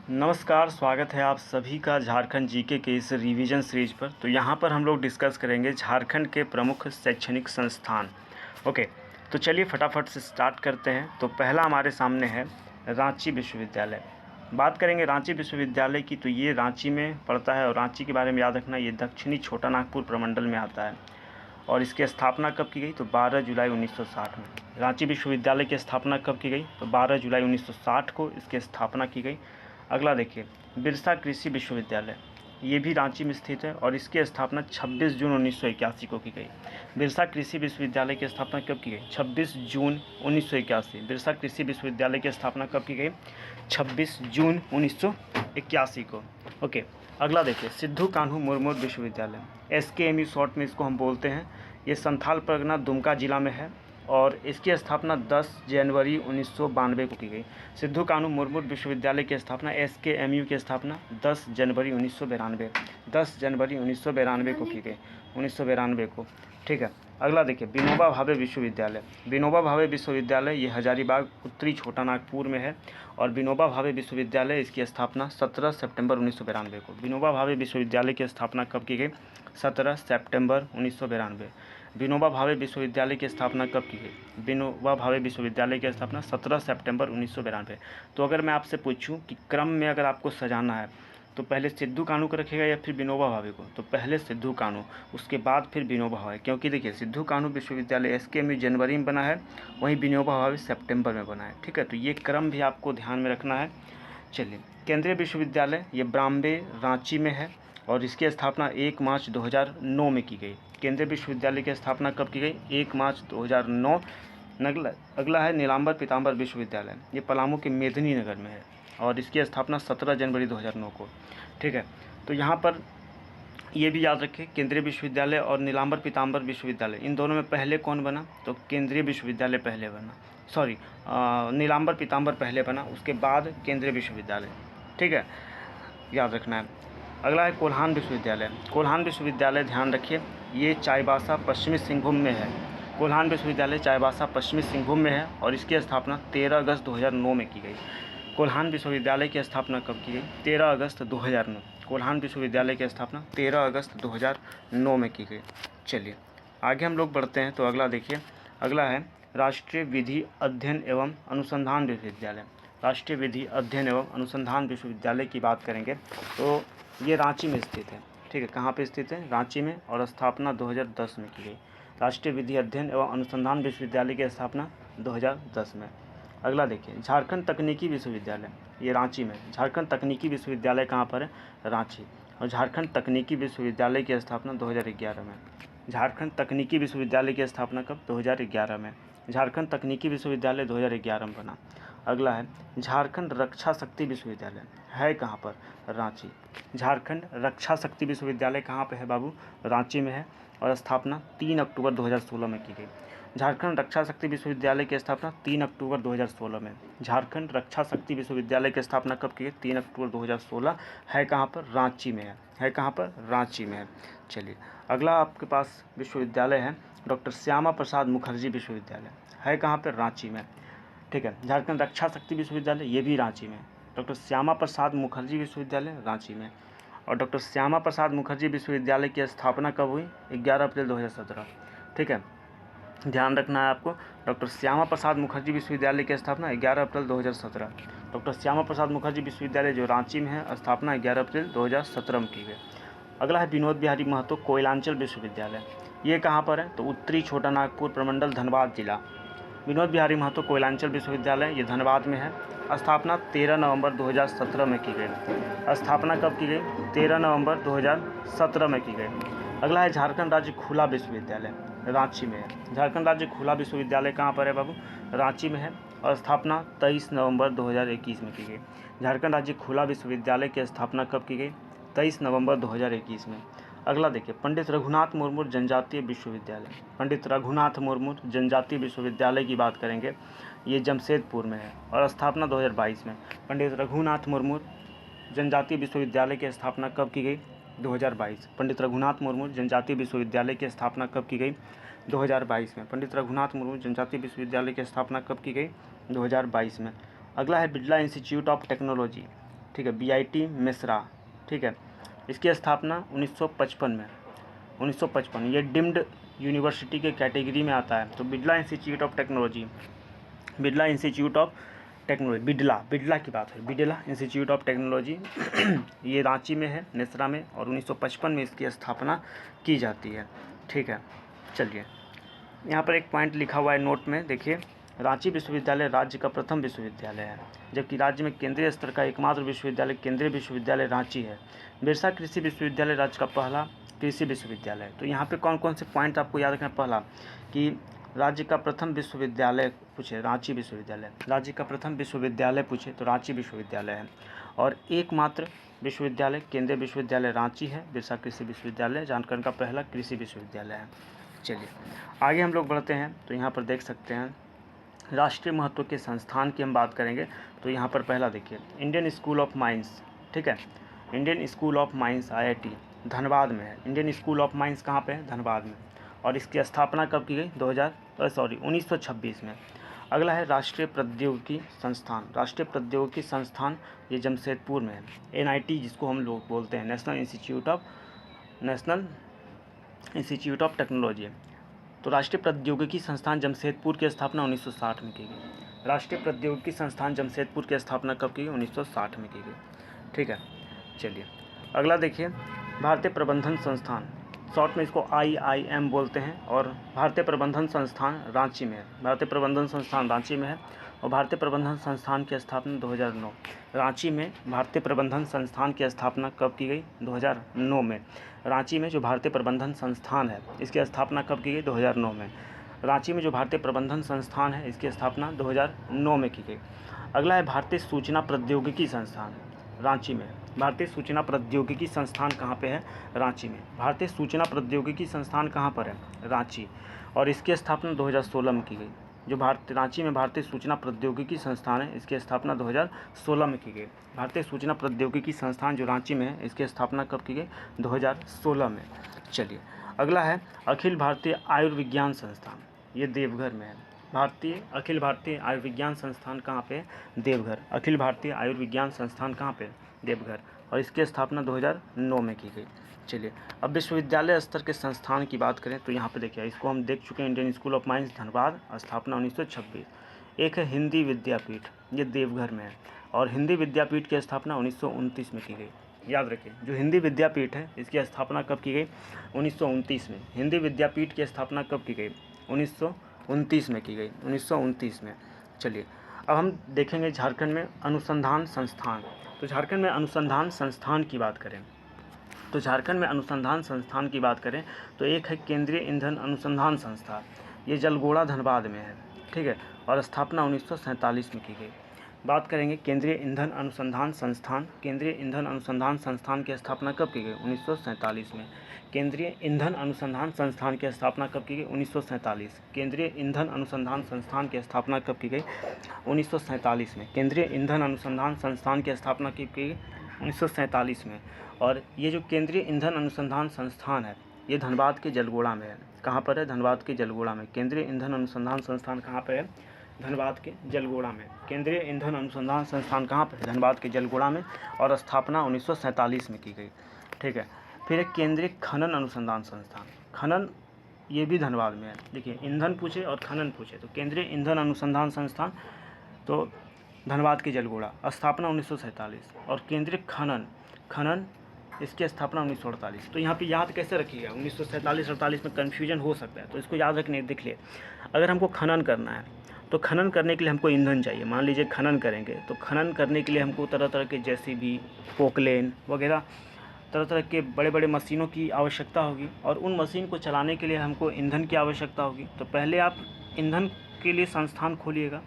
नमस्कार, स्वागत है आप सभी का झारखंड जीके के इस रिवीजन सीरीज पर। तो यहाँ पर हम लोग डिस्कस करेंगे झारखंड के प्रमुख शैक्षणिक संस्थान। ओके, तो चलिए फटाफट से स्टार्ट करते हैं। तो पहला हमारे सामने है रांची विश्वविद्यालय। बात करेंगे रांची विश्वविद्यालय की, तो ये रांची में पड़ता है और रांची के बारे में याद रखना, ये दक्षिणी छोटा नागपुर प्रमंडल में आता है। और इसकी स्थापना कब की गई? तो 12 जुलाई 1960 में। रांची विश्वविद्यालय की स्थापना कब की गई? तो 12 जुलाई 1960 को इसकी स्थापना की गई। अगला देखिए, बिरसा कृषि विश्वविद्यालय, ये भी रांची में स्थित है और इसकी स्थापना 26 जून 1981 को की गई। बिरसा कृषि विश्वविद्यालय की स्थापना कब की गई? 26 जून 1981। बिरसा कृषि विश्वविद्यालय की स्थापना कब की गई? 26 जून 1981 को। ओके, अगला देखिए, सिद्धू कान्हू मुर्मू विश्वविद्यालय, SKMU शॉर्ट में इसको हम बोलते हैं। ये संथाल परगना दुमका जिला में है और इसकी स्थापना 10 जनवरी 1992 को की गई। सिद्धू कान्हू मुर्मू विश्वविद्यालय की स्थापना, SKMU की स्थापना 10 जनवरी 1992, 10 जनवरी 1992 को की गई, 1992 को। ठीक है, अगला देखिए, विनोबा भावे विश्वविद्यालय। विनोबा भावे विश्वविद्यालय ये हजारीबाग उत्तरी छोटा नागपुर में है और विनोबा भावे विश्वविद्यालय इसकी स्थापना 17 सितंबर 1992 को। विनोबा भावे विश्वविद्यालय की स्थापना कब की गई? 17 सितंबर 1992। विनोबा भावे विश्वविद्यालय की स्थापना कब की गई? विनोबा भावे विश्वविद्यालय की स्थापना 17 सितंबर 1992। तो अगर मैं आपसे पूछूं कि क्रम में अगर आपको सजाना है तो पहले सिद्धू कान्हू को रखेगा या फिर विनोबा भावे को? तो पहले सिद्धू कान्हू, उसके बाद फिर विनोबा भावे, क्योंकि देखिए सिद्धू कान्हू विश्वविद्यालय SKMU जनवरी में बना है, वहीं विनोबा भावे सितंबर में बना है। ठीक है, तो ये क्रम भी आपको ध्यान में रखना है। चलिए, केंद्रीय विश्वविद्यालय ये ब्राम्बे रांची में है और इसकी स्थापना 1 मार्च 2009 में की गई। केंद्रीय विश्वविद्यालय की स्थापना कब की गई? 1 मार्च 2009। अगला है नीलांबर पीताम्बर विश्वविद्यालय, ये पलामू के मेदिनी नगर में है और इसकी स्थापना 17 जनवरी 2009 को। ठीक है, तो यहाँ पर ये भी याद रखें, केंद्रीय विश्वविद्यालय और नीलांबर पीताम्बर विश्वविद्यालय, इन दोनों में पहले कौन बना? तो केंद्रीय विश्वविद्यालय पहले बना, सॉरी नीलांबर पीताम्बर पहले बना, उसके बाद केंद्रीय विश्वविद्यालय। ठीक है, याद रखना है। अगला है कोल्हान विश्वविद्यालय। कोल्हान विश्वविद्यालय ध्यान रखिए, ये चाईबासा पश्चिमी सिंहभूम में है। कोल्हान विश्वविद्यालय चाईबासा पश्चिमी सिंहभूम में है और इसकी स्थापना 13 अगस्त 2009 में की गई। कोल्हान विश्वविद्यालय की स्थापना कब की गई? 13 अगस्त 2009। कोल्हान विश्वविद्यालय की स्थापना 13 अगस्त 2009 में की गई। चलिए आगे हम लोग बढ़ते हैं। तो अगला देखिए, अगला है राष्ट्रीय विधि अध्ययन एवं अनुसंधान विश्वविद्यालय। राष्ट्रीय विधि अध्ययन एवं अनुसंधान विश्वविद्यालय की बात करेंगे तो ये रांची में स्थित है। ठीक है, कहाँ पे स्थित है? रांची में, और स्थापना 2010 में की गई। राष्ट्रीय विधि अध्ययन एवं अनुसंधान विश्वविद्यालय की स्थापना 2010 में। अगला देखिए, झारखंड तकनीकी विश्वविद्यालय, ये रांची में। झारखंड तकनीकी विश्वविद्यालय कहाँ पर है? रांची। और झारखंड तकनीकी विश्वविद्यालय की स्थापना 2011 में। झारखंड तकनीकी विश्वविद्यालय की स्थापना कब? 2011 में। झारखंड तकनीकी विश्वविद्यालय 2011 में बना। अगला है झारखंड रक्षा शक्ति विश्वविद्यालय, है कहाँ पर? रांची। झारखंड रक्षा शक्ति विश्वविद्यालय कहाँ पे है बाबू? रांची में है और स्थापना 3 अक्टूबर 2016 में की गई। झारखंड रक्षा शक्ति विश्वविद्यालय की स्थापना 3 अक्टूबर 2016 में। झारखंड रक्षा शक्ति विश्वविद्यालय की स्थापना कब की गई? 3 अक्टूबर 2016। है कहाँ पर? रांची में है कहाँ पर? रांची में है। चलिए अगला आपके पास विश्वविद्यालय है डॉक्टर श्यामा प्रसाद मुखर्जी विश्वविद्यालय, है कहाँ पर? रांची में। ठीक है, झारखंड रक्षा शक्ति विश्वविद्यालय ये भी रांची में। डॉक्टर श्यामा प्रसाद मुखर्जी विश्वविद्यालय रांची में। और डॉक्टर श्यामा प्रसाद मुखर्जी विश्वविद्यालय की स्थापना कब हुई? 11 अप्रैल 2017। ठीक है, ध्यान रखना है आपको, डॉक्टर श्यामा प्रसाद मुखर्जी विश्वविद्यालय की स्थापना 11 अप्रैल 2017। डॉक्टर श्यामा प्रसाद मुखर्जी विश्वविद्यालय जो रांची में है, स्थापना 11 अप्रैल 2017 में की गई। अगला है विनोद बिहारी महतो कोयलांचल विश्वविद्यालय, ये कहाँ पर है? तो उत्तरी छोटा नागपुर प्रमंडल धनबाद जिला। विनोद बिहारी महतो कोयलांचल विश्वविद्यालय ये धनबाद में है। स्थापना 13 नवंबर 2017 में की गई। स्थापना कब की गई? 13 नवंबर 2017 में की गई। अगला है झारखंड राज्य खुला विश्वविद्यालय, रांची में है। झारखंड राज्य खुला विश्वविद्यालय कहाँ पर है बाबू? रांची में है और स्थापना 23 नवंबर 2021 में की गई। झारखंड राज्य खुला विश्वविद्यालय की स्थापना कब की गई? 23 नवंबर 2021 में। अगला देखिए, पंडित रघुनाथ मुर्मू जनजातीय विश्वविद्यालय। पंडित रघुनाथ मुर्मू जनजातीय विश्वविद्यालय की बात करेंगे, ये जमशेदपुर में है और स्थापना 2022 में। पंडित रघुनाथ मुर्मू जनजातीय विश्वविद्यालय की स्थापना कब की गई? 2022। पंडित रघुनाथ मुर्मू जनजातीय विश्वविद्यालय की स्थापना कब की गई? 2022 में। पंडित रघुनाथ मुर्मू जनजातीय विश्वविद्यालय की स्थापना कब की गई? 2022 में। अगला है बिरला इंस्टीट्यूट ऑफ टेक्नोलॉजी, ठीक है, BIT मिश्रा, ठीक है। इसकी स्थापना 1955 में, 1955। ये डिम्ड यूनिवर्सिटी के कैटेगरी में आता है। तो Birla institute of technology, Birla institute of technology, Birla की बात है, बिड़ला इंस्टीट्यूट ऑफ टेक्नोलॉजी ये रांची में है, मिश्रा में, और 1955 में इसकी स्थापना की जाती है, ठीक है। चलिए, यहाँ पर एक पॉइंट लिखा हुआ है नोट में, देखिए, रांची विश्वविद्यालय राज्य का प्रथम विश्वविद्यालय है, जबकि राज्य में केंद्रीय स्तर का एकमात्र विश्वविद्यालय केंद्रीय विश्वविद्यालय रांची है। बिरसा कृषि विश्वविद्यालय राज्य का पहला कृषि विश्वविद्यालय। तो यहाँ पे कौन कौन से पॉइंट आपको याद रखना। पहला कि राज्य का प्रथम विश्वविद्यालय पूछे, रांची विश्वविद्यालय, राज्य का प्रथम विश्वविद्यालय पूछे तो रांची विश्वविद्यालय है, और एकमात्र विश्वविद्यालय केंद्रीय विश्वविद्यालय रांची है, बिरसा कृषि विश्वविद्यालय झारखंड का पहला कृषि विश्वविद्यालय है। चलिए आगे हम लोग बढ़ते हैं। तो यहाँ पर देख सकते हैं राष्ट्रीय महत्व के संस्थान की हम बात करेंगे। तो यहाँ पर पहला देखिए, इंडियन स्कूल ऑफ माइंस, ठीक है, Indian school of mines IIT Dhanbad में है। इंडियन स्कूल ऑफ माइंस कहाँ पे है, धनबाद में, और इसकी स्थापना कब की गई, 1926 में। अगला है राष्ट्रीय प्रौद्योगिकी संस्थान, राष्ट्रीय प्रौद्योगिकी संस्थान ये जमशेदपुर में है, NIT जिसको हम लोग बोलते हैं, नेशनल इंस्टीट्यूट ऑफ टेक्नोलॉजी। तो राष्ट्रीय प्रौद्योगिकी संस्थान जमशेदपुर की स्थापना 1960 में की गई। राष्ट्रीय प्रौद्योगिकी संस्थान जमशेदपुर की स्थापना कब की गई, 1960 में की गई, ठीक है। चलिए अगला देखिए, भारतीय प्रबंधन संस्थान, शॉर्ट में इसको IIM बोलते हैं, और भारतीय प्रबंधन संस्थान रांची में है, भारतीय प्रबंधन संस्थान रांची में है, और भारतीय प्रबंधन संस्थान की स्थापना 2009, रांची में भारतीय प्रबंधन संस्थान की स्थापना कब की गई, 2009 में। रांची में जो भारतीय प्रबंधन संस्थान है इसकी स्थापना कब की गई, 2009 में। रांची में जो भारतीय प्रबंधन संस्थान है इसकी स्थापना 2009 में की गई। अगला है भारतीय सूचना प्रौद्योगिकी संस्थान, रांची में। भारतीय सूचना प्रौद्योगिकी संस्थान कहाँ पे है, रांची में। भारतीय सूचना प्रौद्योगिकी संस्थान कहाँ पर है, रांची, और इसकी स्थापना 2016 में की गई। जो रांची में भारतीय सूचना प्रौद्योगिकी संस्थान है इसकी स्थापना 2016 में की गई। भारतीय सूचना प्रौद्योगिकी संस्थान जो रांची में है इसकी स्थापना कब की गई, 2016 में। चलिए अगला है अखिल भारतीय आयुर्विज्ञान संस्थान, ये देवघर में है। अखिल भारतीय आयुर्विज्ञान संस्थान कहाँ पे, देवघर। अखिल भारतीय आयुर्विज्ञान संस्थान कहाँ पे, देवघर, और इसकी स्थापना 2009 में की गई। चलिए अब विश्वविद्यालय स्तर के संस्थान की बात करें तो यहाँ पे देखिए, इसको हम देख चुके हैं, Indian school of mines Dhanbad, स्थापना 1926। एक है हिंदी विद्यापीठ, ये देवघर में है, और हिंदी विद्यापीठ की स्थापना 1929 में की गई। याद रखिए, जो हिंदी विद्यापीठ है इसकी स्थापना कब की गई, 1929 में। हिंदी विद्यापीठ की स्थापना कब की गई, 1929 में की गई, 1929 में। चलिए अब हम देखेंगे झारखंड में अनुसंधान संस्थान। तो झारखंड में अनुसंधान संस्थान की बात करें तो झारखंड में अनुसंधान संस्थान की बात करें तो एक है केंद्रीय ईंधन अनुसंधान संस्थान, ये जलगोड़ा धनबाद में है, ठीक है, और स्थापना 1947 में की गई। बात करेंगे केंद्रीय ईंधन अनुसंधान संस्थान। केंद्रीय ईंधन अनुसंधान संस्थान की स्थापना कब की गई, 1947 में। केंद्रीय ईंधन अनुसंधान संस्थान की स्थापना कब की गई, 1947। केंद्रीय ईंधन अनुसंधान संस्थान की स्थापना कब की गई, 1947 में। केंद्रीय ईंधन अनुसंधान संस्थान की स्थापना कब की गई, 1947 में। और ये जो केंद्रीय ईंधन अनुसंधान संस्थान है ये धनबाद के जलगोड़ा में है। कहाँ पर है, धनबाद के जलगोड़ा में। केंद्रीय ईंधन अनुसंधान संस्थान कहाँ पर है, धनबाद के जलगोड़ा में। केंद्रीय ईंधन अनुसंधान संस्थान कहाँ पर है, धनबाद के जलगोड़ा में, और स्थापना 1947 में की गई, ठीक है। फिर एक केंद्रीय खनन अनुसंधान संस्थान, खनन ये भी धनबाद में है। देखिए ईंधन पूछे और खनन पूछे तो केंद्रीय ईंधन अनुसंधान संस्थान तो धनबाद के जलगोड़ा, स्थापना 1947, और केंद्रीय खनन इसकी स्थापना 1948। तो यहाँ पे याद कैसे रखिएगा, 1947-48 में कन्फ्यूजन हो सकता है, तो इसको याद रखने देख लिए। अगर हमको खनन करना है तो खनन करने के लिए हमको ईंधन चाहिए। मान लीजिए खनन करेंगे तो खनन करने के लिए हमको तरह तरह के JCB, पोकलेन वगैरह तरह तरह के बड़े बड़े मशीनों की आवश्यकता होगी, और उन मशीन को चलाने के लिए हमको ईंधन की आवश्यकता होगी। तो पहले आप ईंधन के लिए संस्थान खोलिएगा।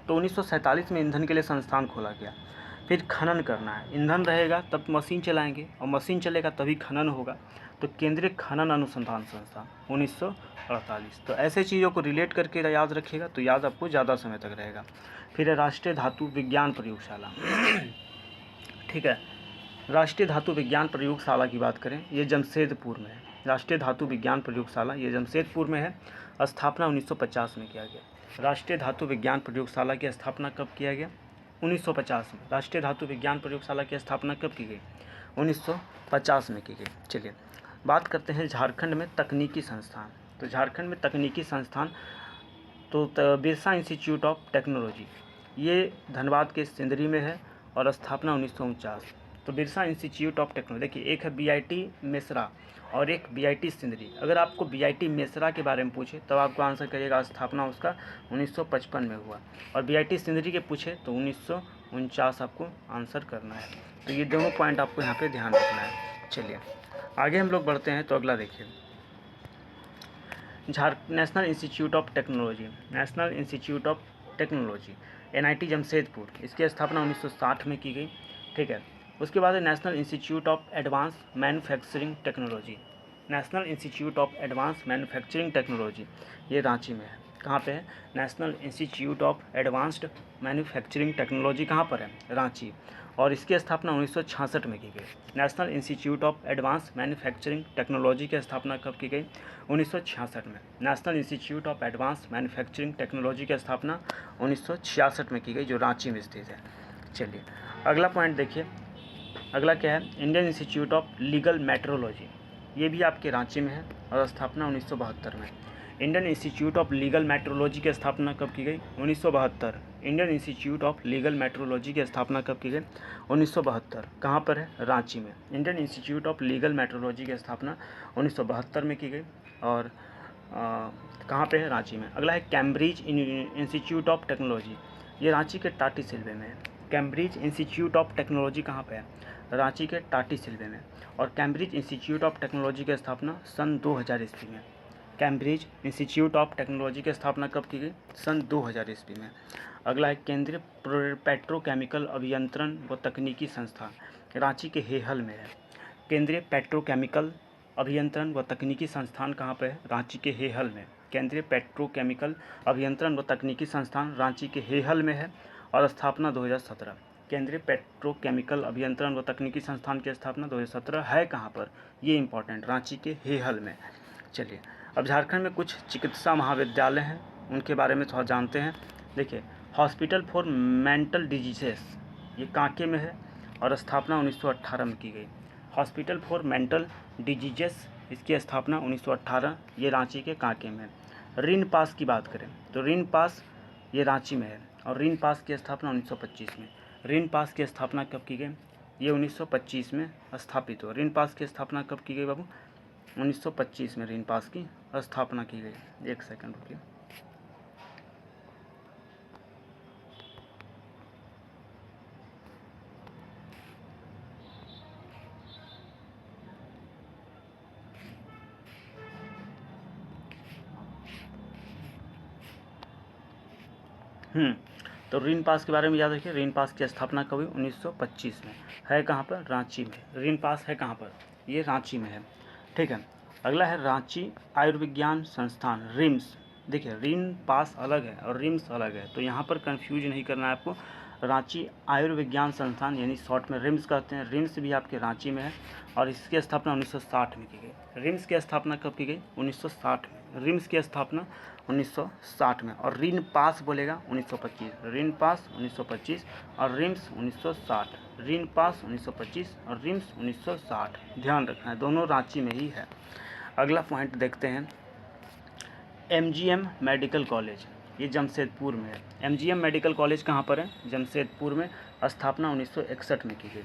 तो 1947 में ईंधन के लिए संस्थान खोला गया। फिर खनन करना है, ईंधन रहेगा तब मशीन चलाएंगे, और मशीन चलेगा तभी खनन होगा। तो केंद्रीय खनन अनुसंधान संस्थान 1948। तो ऐसे चीज़ों को रिलेट करके याद रखिएगा तो याद आपको ज़्यादा समय तक रहेगा। फिर है राष्ट्रीय धातु विज्ञान प्रयोगशाला, ठीक है। राष्ट्रीय धातु विज्ञान प्रयोगशाला की बात करें, ये जमशेदपुर में है। राष्ट्रीय धातु विज्ञान प्रयोगशाला ये जमशेदपुर में है, स्थापना 1950 में किया गया। राष्ट्रीय धातु विज्ञान प्रयोगशाला की स्थापना कब किया गया, 1950 में। राष्ट्रीय धातु विज्ञान प्रयोगशाला की स्थापना कब की गई? 1950 में की गई। चलिए बात करते हैं झारखंड में तकनीकी संस्थान। तो झारखंड में तकनीकी संस्थान तो बिरसा इंस्टीट्यूट ऑफ टेक्नोलॉजी, ये धनबाद के सिंदरी में है और स्थापना 1949। तो बिरसा इंस्टीट्यूट ऑफ टेक्नोलॉजी, देखिए एक है बीआईटी मेसरा और एक बीआईटी सिंदरी। अगर आपको बीआईटी मेसरा के बारे में पूछे तब आपको आंसर करिएगा स्थापना उसका 1955 में हुआ, और बीआईटी सिंदरी के पूछे तो 1949 आपको आंसर करना है। तो ये दोनों पॉइंट आपको यहाँ पे ध्यान रखना है। चलिए आगे हम लोग बढ़ते हैं। तो अगला देखिए national institute of technology, national institute of technology NIT Jamshedpur, इसकी स्थापना 1960 में की गई। ठीक है, उसके बाद है national institute of advance manufacturing technology, national institute of advance manufacturing technology, ये रांची में है। कहाँ पे है? National institute of advanced manufacturing technology कहाँ पर है? रांची, और इसकी स्थापना 1966 में की गई। National institute of advance manufacturing technology की स्थापना कब की गई? 1966 में। National institute of advance manufacturing technology की स्थापना 1966 में की गई, जो रांची में स्थित है। चलिए अगला पॉइंट देखिए, अगला क्या है? Indian institute of legal metrology, ये भी आपके रांची में है और स्थापना 1972 में। Indian institute of legal metrology की स्थापना कब की गई? 1972। Indian institute of legal metrology की स्थापना कब की गई? 1972। कहाँ पर है? रांची में। Indian institute of legal metrology की स्थापना 1972 में की गई और कहाँ पे है? रांची में। अगला है कैम्ब्रिज इंस्टीट्यूट ऑफ टेक्नोलॉजी, ये रांची के टाटी सिल्वे में है। कैम्ब्रिज इंस्टीट्यूट ऑफ टेक्नोलॉजी कहाँ पे है? रांची के टाटी सिल्वे में। और कैम्ब्रिज इंस्टीट्यूट ऑफ टेक्नोलॉजी की स्थापना सन 2000 ईस्वी में। कैम्ब्रिज इंस्टीट्यूट ऑफ टेक्नोलॉजी की स्थापना कब की गई? सन 2000 ईस्वी में। अगला है केंद्रीय पेट्रोकेमिकल अभियंत्रण व तकनीकी संस्थान, रांची के हेहल में है। केंद्रीय पेट्रोकेमिकल अभियंत्रण व तकनीकी संस्थान कहाँ पे है? रांची के हेहल में। केंद्रीय पेट्रोकेमिकल अभियंत्रण व तकनीकी संस्थान रांची के हेहल में है और स्थापना 2017। केंद्रीय पेट्रोकेमिकल अभियंत्रण व तकनीकी संस्थान की स्थापना 2017 है कहाँ पर? ये इंपॉर्टेंट, रांची के हेहल में। चलिए अब झारखंड में कुछ चिकित्सा महाविद्यालय हैं, उनके बारे में थोड़ा जानते हैं। देखिए हॉस्पिटल फॉर मेंटल डिजीजेस, ये कांके में है और स्थापना 1918 में की गई। हॉस्पिटल फॉर मेंटल डिजीजेस, इसकी स्थापना 1918, ये रांची के कांके में है। रिन पास की बात करें तो रिन पास ये रांची में है और रिन पास की स्थापना 1925 में। रिन पास की स्थापना कब की गई? ये 1925 में स्थापित हो। रिन पास की स्थापना कब की गई बाबू? 1925 में रिन पास की स्थापना की गई। एक सेकंड रुकिए। तो रिन पास के बारे में याद रखिए। रिन पास की स्थापना कब हुई? 1925 में। है कहाँ पर? रांची में। रिन पास है कहाँ पर? ये रांची में है। ठीक है, अगला है रांची आयुर्विज्ञान संस्थान, रिम्स। देखिए रिन पास अलग है और रिम्स अलग है, तो यहाँ पर कंफ्यूज नहीं करना है आपको। रांची आयुर्विज्ञान संस्थान यानी शॉर्ट में रिम्स कहते हैं। रिम्स भी आपके रांची में है और इसकी स्थापना 1960 में की गई। रिम्स की स्थापना कब की गई? 1960 में। रिम्स की स्थापना 1960 में। और रिन पास बोलेगा 1925। रिन पास 1925 और रिम्स 1960। रिन पास 1925 और रिम्स 1960, ध्यान रखना है, दोनों रांची में ही है। अगला पॉइंट देखते हैं, एमजीएम मेडिकल कॉलेज, ये जमशेदपुर में है। एमजीएम मेडिकल कॉलेज कहाँ पर है? जमशेदपुर में। स्थापना 1961 में की गई।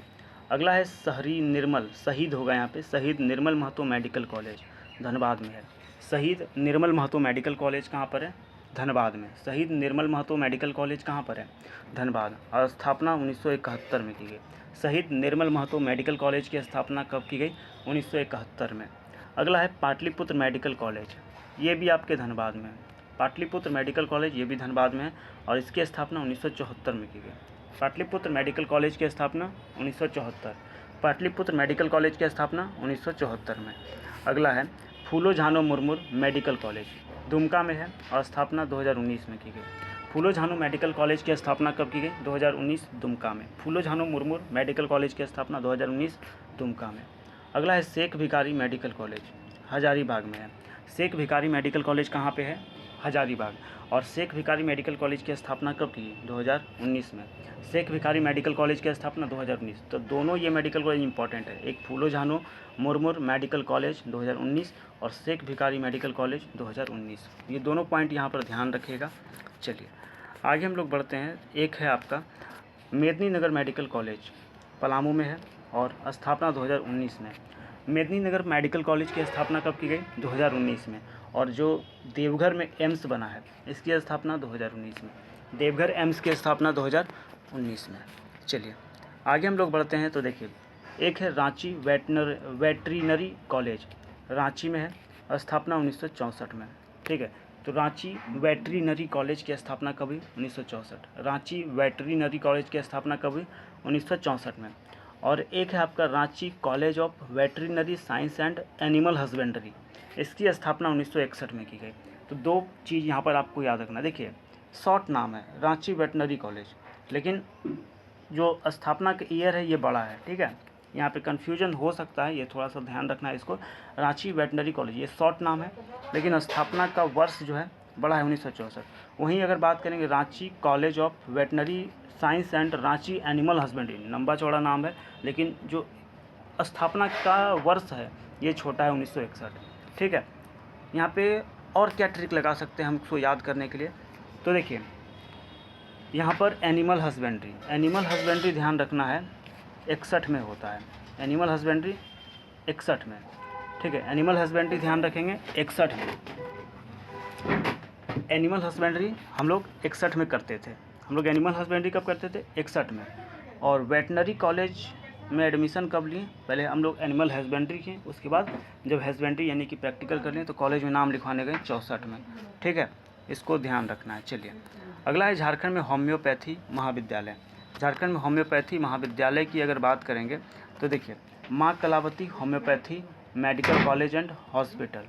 अगला है शहरी निर्मल, शहीद होगा यहाँ पे, शहीद निर्मल महतो मेडिकल कॉलेज धनबाद में है। शहीद निर्मल महतो मेडिकल कॉलेज कहाँ पर है? धनबाद में। शहीद निर्मल महतो मेडिकल कॉलेज कहाँ पर है? धनबाद। और स्थापना 1971 में की गई। शहीद निर्मल महतो मेडिकल कॉलेज की स्थापना कब की गई? 1971 में। अगला है पाटलिपुत्र मेडिकल कॉलेज, ये भी आपके धनबाद में है। पाटलिपुत्र मेडिकल कॉलेज ये भी धनबाद में है और इसकी स्थापना 1974 में की गई। पाटलिपुत्र मेडिकल कॉलेज की स्थापना 1974। पाटलिपुत्र मेडिकल कॉलेज की स्थापना 1974 में। अगला है फूलो झानो मुर्मू मेडिकल कॉलेज, दुमका में है और स्थापना 2019 में की गई। फूलो झानो मेडिकल कॉलेज की स्थापना कब की गई? 2019, दुमका में। फूलो झानो मुर्मू मेडिकल कॉलेज की स्थापना 2019, दुमका में। अगला है शेख भिखारी मेडिकल कॉलेज, हजारीबाग में है। शेख भिखारी मेडिकल कॉलेज कहाँ पे है? हजारीबाग। और शेख भिखारी मेडिकल कॉलेज की स्थापना कब की? 2019 में। शेख भिखारी मेडिकल कॉलेज की स्थापना 2019। तो दोनों ये मेडिकल कॉलेज इंपॉर्टेंट है, एक फूलो झानो मुर्मूर मेडिकल कॉलेज 2019 और शेख भिखारी मेडिकल कॉलेज 2019। ये दोनों पॉइंट यहाँ पर ध्यान रखिएगा। चलिए आगे हम लोग बढ़ते हैं। एक है आपका मेदिनीनगर मेडिकल कॉलेज, पलामू में है और स्थापना 2019 में। मेदिनीनगर मेडिकल कॉलेज की स्थापना कब की गई? 2019 में। और जो देवघर में एम्स बना है इसकी स्थापना 2019 में। देवघर एम्स की स्थापना 2019 में। चलिए आगे हम लोग बढ़ते हैं। तो देखिए एक है रांची वेटरिनरी कॉलेज, रांची में है, स्थापना 1964 में। ठीक है, तो रांची वेटरिनरी कॉलेज की स्थापना कब हुई? 1964। रांची वेटरिनरी कॉलेज की स्थापना कब हुई? 1964 में। और एक है आपका Ranchi college of veterinary science and animal husbandry, इसकी स्थापना 1961 में की गई। तो दो चीज़ यहाँ पर आपको याद रखना। देखिए शॉर्ट नाम है रांची वेटनरी कॉलेज, लेकिन जो स्थापना का ईयर है ये बड़ा है। ठीक है, यहाँ पे कन्फ्यूजन हो सकता है, ये थोड़ा सा ध्यान रखना है इसको। रांची वेटनरी कॉलेज ये शॉर्ट नाम है, लेकिन स्थापना का वर्ष जो है बड़ा है 1964। वहीं अगर बात करेंगे Ranchi college of veterinary science and Ranchi animal husbandry, लंबा चौड़ा नाम है, लेकिन जो स्थापना का वर्ष है ये छोटा है 1961। ठीक है, यहाँ पे और क्या ट्रिक लगा सकते हैं हम उसको याद करने के लिए? तो देखिए यहाँ पर एनिमल हस्बेंड्री ध्यान रखना है 61 में होता है। एनिमल हस्बेंड्री 61 में। ठीक है, एनिमल हस्बेंड्री ध्यान रखेंगे 61 में। एनिमल हस्बेंड्री हम लोग 61 में करते थे। हम लोग एनिमल हस्बेंड्री कब करते थे? 61 में। और वेटनरी कॉलेज में एडमिशन कब लिए? पहले हम लोग एनिमल हस्बेंड्री किए, उसके बाद जब हस्बेंड्री यानी कि प्रैक्टिकल कर लिए तो कॉलेज में नाम लिखवाने गए 64 में। ठीक है, इसको ध्यान रखना है। चलिए अगला है झारखंड में होम्योपैथी महाविद्यालय। झारखंड में होम्योपैथी महाविद्यालय की अगर बात करेंगे तो देखिए Maa Kalawati homeopathy medical college and hospital,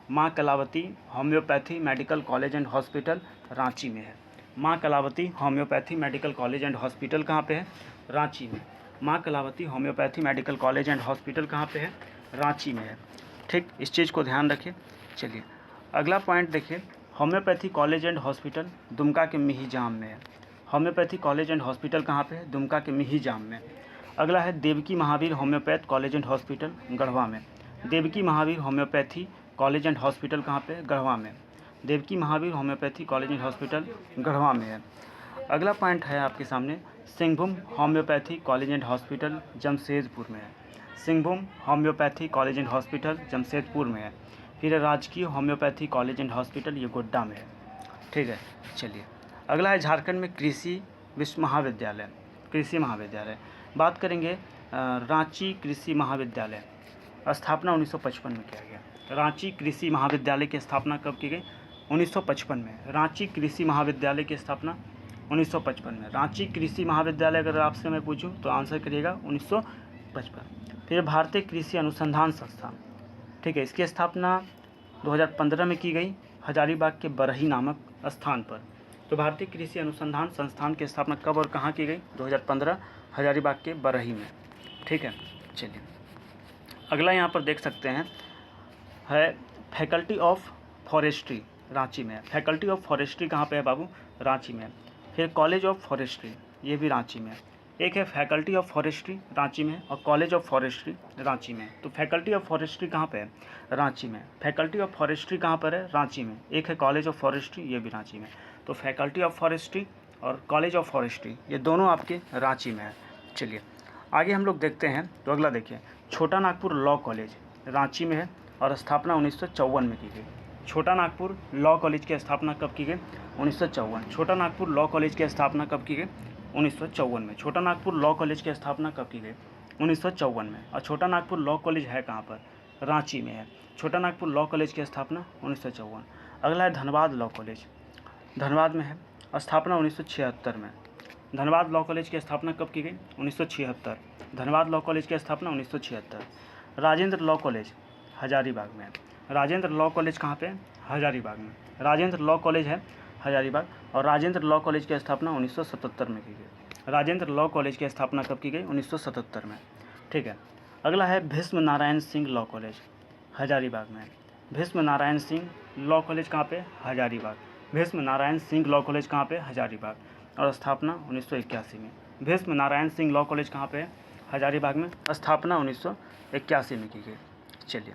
Maa Kalawati homeopathy medical college and hospital Ranchi में है। Maa Kalawati homeopathy medical college and hospital कहाँ पे है? रांची में। Maa Kalawati homeopathy medical college and hospital कहाँ पे है? रांची में है। ठीक, इस चीज़ को ध्यान रखिए। चलिए अगला पॉइंट देखिए, homeopathy college and hospital Dumka के मिहिजाम में है। होम्योपैथी कॉलेज एंड हॉस्पिटल कहाँ पे है? दुमका के मिहिजाम में। अगला है Devki Mahavir homeopath college and hospital Garhwa में। Devki Mahavir homeopathy college and hospital कहाँ पे? गढ़वा में। Devki Mahavir homeopathy college and hospital Garhwa में है। अगला पॉइंट है आपके सामने Singhbhum homeopathy college and hospital Jamshedpur में है। Singhbhum homeopathy college and hospital Jamshedpur में है। फिर राजकीय होम्योपैथी कॉलेज एंड हॉस्पिटल ये गोड्डा में है। ठीक है, चलिए अगला है झारखंड में कृषि विश्व महाविद्यालय, कृषि महाविद्यालय बात करेंगे। रांची कृषि महाविद्यालय स्थापना 1955 में किया गया। रांची कृषि महाविद्यालय की स्थापना कब की गई? 1955 में। रांची कृषि महाविद्यालय की स्थापना 1955 में। रांची कृषि महाविद्यालय अगर आपसे मैं पूछूं तो आंसर करिएगा 1955। फिर भारतीय कृषि अनुसंधान संस्थान, ठीक है, इसकी स्थापना 2015 में की गई हजारीबाग के बरही नामक स्थान पर। तो भारतीय कृषि अनुसंधान संस्थान की स्थापना कब और कहाँ की गई? 2015 हजारीबाग के बरही में। ठीक है, चलिए अगला यहाँ पर देख सकते हैं है फैकल्टी ऑफ फॉरेस्ट्री रांची में है। फैकल्टी ऑफ फॉरेस्ट्री कहाँ पे है बाबू? रांची में। फिर कॉलेज ऑफ फॉरेस्ट्री ये भी रांची में है। एक है फैकल्टी ऑफ फॉरेस्ट्री रांची में और कॉलेज ऑफ फॉरेस्ट्री रांची में। तो फैकल्टी ऑफ फॉरेस्ट्री कहाँ पे है? रांची में। फैकल्टी ऑफ फॉरेस्ट्री कहाँ पर है? रांची में। एक है कॉलेज ऑफ फॉरेस्ट्री ये भी रांची में। तो फैकल्टी ऑफ फॉरेस्ट्री और कॉलेज ऑफ फॉरेस्ट्री ये दोनों आपके रांची में है। चलिए आगे हम लोग देखते हैं। तो अगला देखिए छोटा नागपुर लॉ कॉलेज रांची में है और स्थापना 1954 में की गई। छोटा नागपुर लॉ कॉलेज की स्थापना कब की गई? 1954। छोटा नागपुर लॉ कॉलेज की स्थापना कब की गई? 1954 में। छोटा नागपुर लॉ कॉलेज की स्थापना कब की गई? 1954 में। और छोटा नागपुर लॉ कॉलेज है कहाँ पर? रांची में है। छोटा नागपुर लॉ कॉलेज की स्थापना 1954। अगला है धनबाद लॉ कॉलेज, धनबाद में है, स्थापना 1976 में। धनबाद लॉ कॉलेज की स्थापना कब की गई? 1976। धनबाद लॉ कॉलेज की स्थापना 1976। राजेंद्र लॉ कॉलेज हजारीबाग में है। राजेंद्र लॉ कॉलेज कहाँ पे? हजारीबाग में। राजेंद्र लॉ कॉलेज है हजारीबाग और राजेंद्र लॉ कॉलेज की स्थापना 1977 में की गई। राजेंद्र लॉ कॉलेज की स्थापना कब की गई? 1977 में। ठीक है, अगला है भीष्म नारायण सिंह लॉ कॉलेज हजारीबाग में। भीष्म नारायण सिंह लॉ कॉलेज कहाँ पे? हजारीबाग। भीष्म नारायण सिंह लॉ कॉलेज कहाँ पे? हजारीबाग। और स्थापना 1981 में। भीष्म नारायण सिंह लॉ कॉलेज कहाँ पे? हजारीबाग में। स्थापना 1981 में की गई। चलिए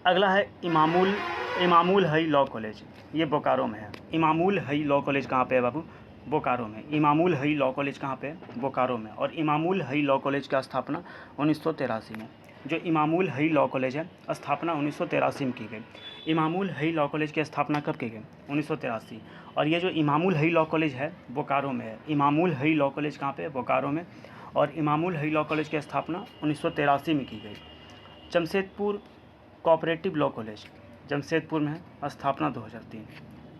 अगला है इमामुल हई लॉ कॉलेज, ये बोकारो में है। इमामुल हई लॉ कॉलेज कहाँ पे है बाबू? बोकारो में। इमामुल हई लॉ कॉलेज कहाँ पे? बोकारो में। और इमामुल हई लॉ कॉलेज का स्थापना 1983 में। जो इमामुल हई लॉ कॉलेज है स्थापना 1983 में की गई। इमामुल हई लॉ कॉलेज की स्थापना कब की गई? 1983। और ये जो इमामुल हई लॉ कॉलेज है बोकारो में है। इमामुल हई लॉ कॉलेज कहाँ पे? बोकारो में। और इमामुल हई लॉ कॉलेज की स्थापना 1983 में की गई। Jamshedpur cooperative law college Jamshedpur में है, स्थापना 2003।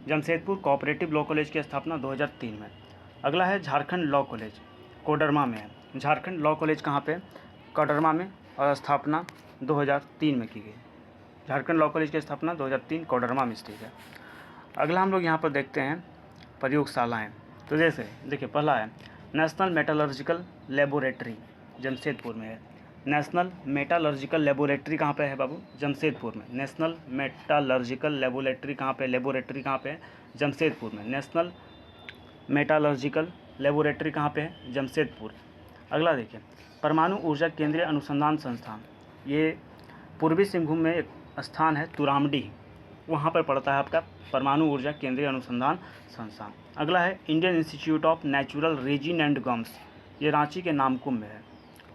जमशेदपुर कोऑपरेटिव लॉ कॉलेज की स्थापना 2003 में। अगला है झारखंड लॉ कॉलेज, कोडरमा में है। झारखंड लॉ कॉलेज कहाँ पे? कोडरमा में। और स्थापना 2003 में की गई। झारखंड लॉ कॉलेज की स्थापना 2003 कोडरमा में स्थित है। अगला हम लोग यहाँ पर देखते हैं प्रयोगशालाएँ। तो जैसे देखिए पहला है नेशनल मेटलर्जिकल लेबोरेटरी, जमशेदपुर में है। नेशनल मेटालर्जिकल लेबोरेटरी कहाँ पे है बाबू? जमशेदपुर में। नेशनल मेटालर्जिकल लेबोरेटरी कहाँ पे? लेबोरेटरी कहाँ पे है? जमशेदपुर में। नेशनल मेटालर्जिकल लेबोरेटरी कहाँ पे है? जमशेदपुर। अगला देखिए परमाणु ऊर्जा केंद्रीय अनुसंधान संस्थान, ये पूर्वी सिंहभूम में एक स्थान है तुरामडी, वहाँ पर पड़ता है आपका परमाणु ऊर्जा केंद्रीय अनुसंधान संस्थान। अगला है Indian institute of natural resin and gums, ये रांची के नामकुम में है।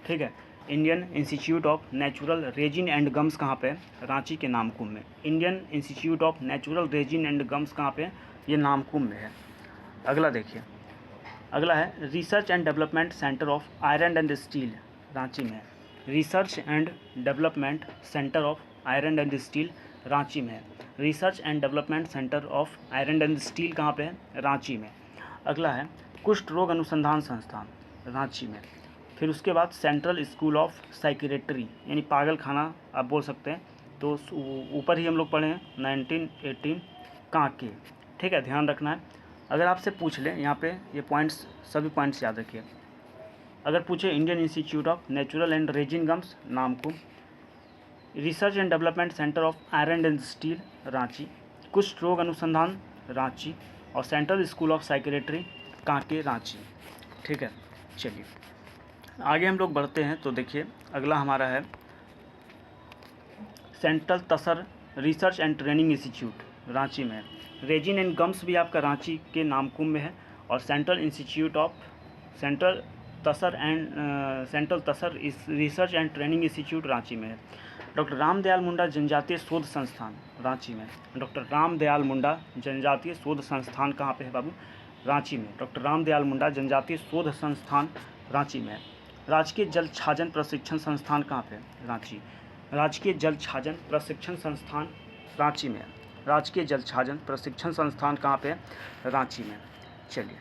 ठीक है, Indian institute of natural resin and gums कहाँ पे? रांची के नामकुम में। Indian institute of natural resin and gums कहाँ पे? ये नामकुम में है। अगला देखिए अगला है research and development centre of iron and steel, Ranchi में है। Research and development centre of iron and steel Ranchi में है। Research and development centre of iron and steel कहाँ पे है? रांची में। अगला है कुष्ठ रोग अनुसंधान संस्थान, रांची में। फिर उसके बाद सेंट्रल स्कूल ऑफ साइकियाट्री, यानी पागल खाना आप बोल सकते हैं। तो ऊपर ही हम लोग पढ़े हैं 1918 कांके। ठीक है, ध्यान रखना है। अगर आपसे पूछ लें यहाँ पे ये पॉइंट्स, सभी पॉइंट्स याद रखिए। अगर पूछे Indian institute of natural and resin gums Namkum, research and development centre of iron and steel Ranchi, कुष्ठ रोग अनुसंधान रांची, और central school of psychiatry Kanke Ranchi. ठीक है, चलिए आगे हम लोग बढ़ते हैं। तो देखिए अगला हमारा है central tasar research and training institute, Ranchi में है। रेजिन एंड गम्स भी आपका रांची के नामकुम में है। और central tasar research and training institute Ranchi में है। डॉक्टर रामदयाल मुंडा जनजातीय शोध संस्थान रांची में। डॉक्टर रामदयाल मुंडा जनजातीय शोध संस्थान कहाँ पे है बाबू? रांची में। डॉक्टर रामदयाल मुंडा जनजातीय शोध संस्थान रांची में है। राजकीय जल छाजन प्रशिक्षण संस्थान कहाँ पे? रांची। राजकीय जल छाजन प्रशिक्षण संस्थान रांची में। राजकीय जल छाजन प्रशिक्षण संस्थान कहाँ पे? रांची में। चलिए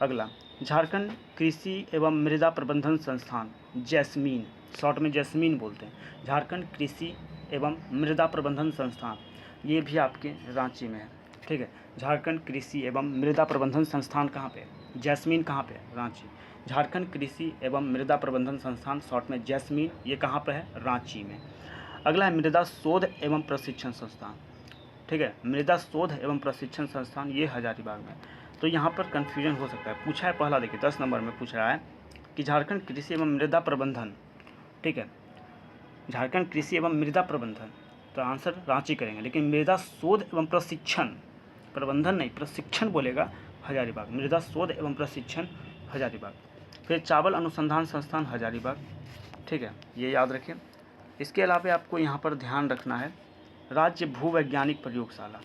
अगला झारखंड कृषि एवं मृदा प्रबंधन संस्थान, जैस्मीन, शॉर्ट में जैस्मीन बोलते हैं। झारखंड कृषि एवं मृदा प्रबंधन संस्थान, ये भी आपके रांची में है। ठीक है, झारखंड कृषि एवं मृदा प्रबंधन संस्थान कहाँ पे? जैस्मीन कहाँ पे? रांची। झारखंड कृषि एवं मृदा प्रबंधन संस्थान, शॉर्ट में जैस्मीन, ये कहाँ पर है? रांची में। अगला है मृदा शोध एवं प्रशिक्षण संस्थान। ठीक है, मृदा शोध एवं प्रशिक्षण संस्थान, ये हजारीबाग में। तो यहाँ पर कन्फ्यूजन हो सकता है। पूछा है पहला, देखिए 10 नंबर में पूछ रहा है कि झारखंड कृषि एवं मृदा प्रबंधन, ठीक है, झारखंड कृषि एवं मृदा प्रबंधन, तो आंसर रांची करेंगे। लेकिन मृदा शोध एवं प्रशिक्षण, प्रबंधन नहीं प्रशिक्षण बोलेगा, हजारीबाग। मृदा शोध एवं प्रशिक्षण हजारीबाग। फिर चावल अनुसंधान संस्थान हजारीबाग। ठीक है, ये याद रखें। इसके अलावा आपको यहाँ पर ध्यान रखना है राज्य भूवैज्ञानिक प्रयोगशाला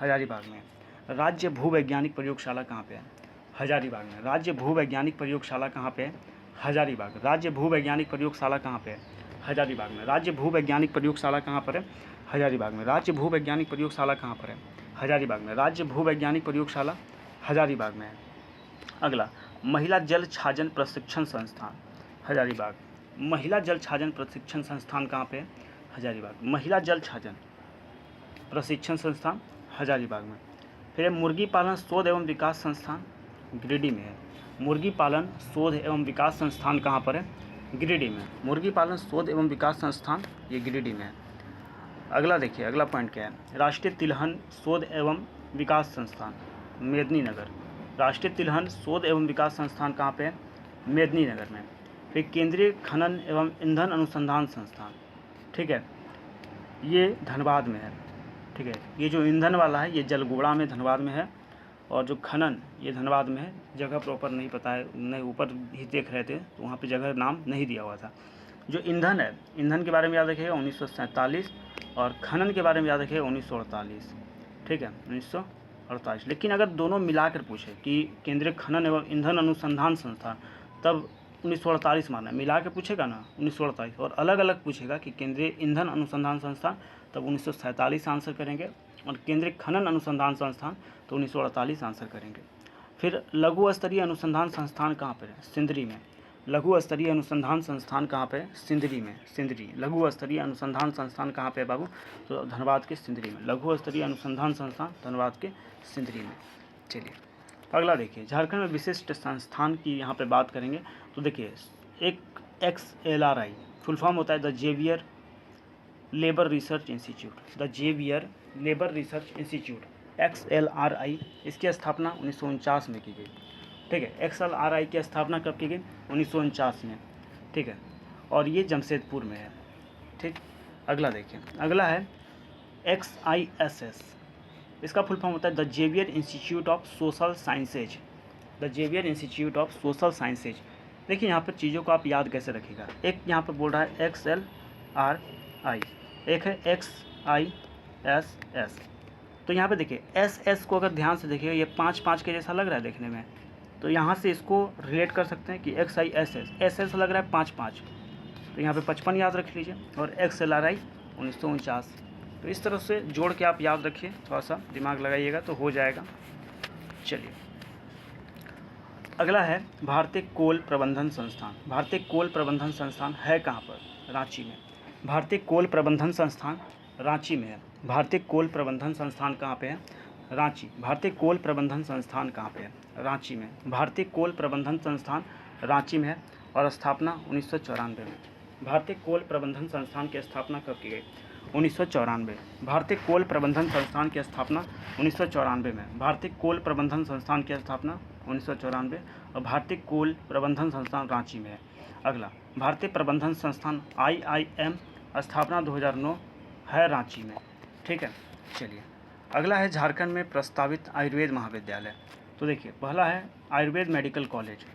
हजारीबाग में। राज्य भूवैज्ञानिक प्रयोगशाला कहाँ पे है? हजारीबाग में। राज्य भूवैज्ञानिक प्रयोगशाला कहाँ पे है? हजारीबाग। राज्य भूवैज्ञानिक प्रयोगशाला कहाँ पे है? हजारीबाग में। राज्य भूवैज्ञानिक प्रयोगशाला कहाँ पर है? हजारीबाग में। राज्य भूवैज्ञानिक प्रयोगशाला कहाँ पर है? हजारीबाग में। राज्य भूवैज्ञानिक प्रयोगशाला हजारीबाग में है। अगला महिला जल छाजन प्रशिक्षण संस्थान हजारीबाग। महिला जल छाजन प्रशिक्षण संस्थान कहाँ पे है? हजारीबाग। महिला जल छाजन प्रशिक्षण संस्थान हजारीबाग में। फिर मुर्गी पालन शोध एवं विकास संस्थान गिरिडीह में है। मुर्गी पालन शोध एवं विकास संस्थान कहाँ पर है? गिरिडीह में। मुर्गी पालन शोध एवं विकास संस्थान ये गिरिडीह में है। अगला देखिए, अगला पॉइंट क्या है, राष्ट्रीय तिलहन शोध एवं विकास संस्थान मेदिनीनगर। राष्ट्रीय तिलहन शोध एवं विकास संस्थान कहाँ पे है? मेदिनीनगर में। फिर केंद्रीय खनन एवं ईंधन अनुसंधान संस्थान, ठीक है, ये धनबाद में है। ठीक है, ये जो ईंधन वाला है ये जलगोड़ा में धनबाद में है, और जो खनन ये धनबाद में है। जगह प्रॉपर नहीं पता है, नहीं ऊपर ही देख रहे थे तो वहाँ पे जगह नाम नहीं दिया हुआ था। जो ईंधन है, ईंधन के बारे में याद रखिएगा 1947, और खनन के बारे में याद रखिएगा 1948। ठीक है, 1948। लेकिन अगर दोनों मिलाकर पूछे कि केंद्रीय खनन एवं ईंधन अनुसंधान संस्थान, तब 1948 मानना है। मिला के पूछेगा ना 1948, और अलग अलग पूछेगा कि केंद्रीय ईंधन अनुसंधान संस्थान, तब 1947 आंसर करेंगे, और केंद्रीय खनन अनुसंधान संस्थान तो 1948 आंसर करेंगे। फिर लघु स्तरीय अनुसंधान संस्थान कहाँ पर है? सिंदरी में। लघु स्तरीय अनुसंधान संस्थान कहाँ पे? सिंदरी में। सिंदरी लघु स्तरीय अनुसंधान संस्थान कहाँ पे है बाबू? तो धनबाद के सिंदरी में। लघु स्तरीय अनुसंधान संस्थान धनबाद के सिंदरी में। चलिए अगला देखिए, झारखंड में विशिष्ट संस्थान की यहाँ पे बात करेंगे तो देखिए, एक XLRI फुल फॉर्म होता है the Xavier labour research institute. The Xavier labour research institute XLRI, इसकी स्थापना 1949 में की गई। ठीक है, XLRI की स्थापना कब की गई? 1949 में। ठीक है, और ये जमशेदपुर में है। ठीक, अगला देखिए, अगला है XISS। इसका फुल फॉर्म होता है the Xavier institute of social sciences. The Xavier institute of social sciences. देखिए यहाँ पर चीज़ों को आप याद कैसे रखिएगा। एक यहाँ पर बोल रहा है XLRI, एक है XISS। तो यहाँ पे देखिए SS को अगर ध्यान से देखिए, ये 5-5 के जैसा लग रहा है देखने में, तो यहाँ से इसको रिलेट कर सकते हैं कि XISS, SS लग रहा है 5-5, तो यहाँ पे 55 याद रख लीजिए, और XLRI 1949। तो इस तरह से जोड़ के आप याद रखिए, थोड़ा सा दिमाग लगाइएगा तो हो जाएगा। चलिए अगला है भारतीय कोल प्रबंधन संस्थान। भारतीय कोल प्रबंधन संस्थान है कहाँ पर? रांची में। भारतीय कोल प्रबंधन संस्थान रांची में है। भारतीय कोल प्रबंधन संस्थान कहाँ पे है? रांची। भारतीय कोल प्रबंधन संस्थान कहाँ पे है? रांची में। भारतीय कोल प्रबंधन संस्थान रांची में है, और स्थापना 1994 में। भारतीय कोल प्रबंधन संस्थान की स्थापना कब की गई? 1994। भारतीय कोल प्रबंधन संस्थान की स्थापना 1994 में। भारतीय कोल प्रबंधन संस्थान की स्थापना 1994, और भारतीय कोल प्रबंधन संस्थान रांची में है। अगला, भारतीय प्रबंधन संस्थान IIM, स्थापना 2009, है रांची में। ठीक है, चलिए अगला है झारखंड में प्रस्तावित आयुर्वेद महाविद्यालय। तो देखिए, पहला है Ayurveda medical college.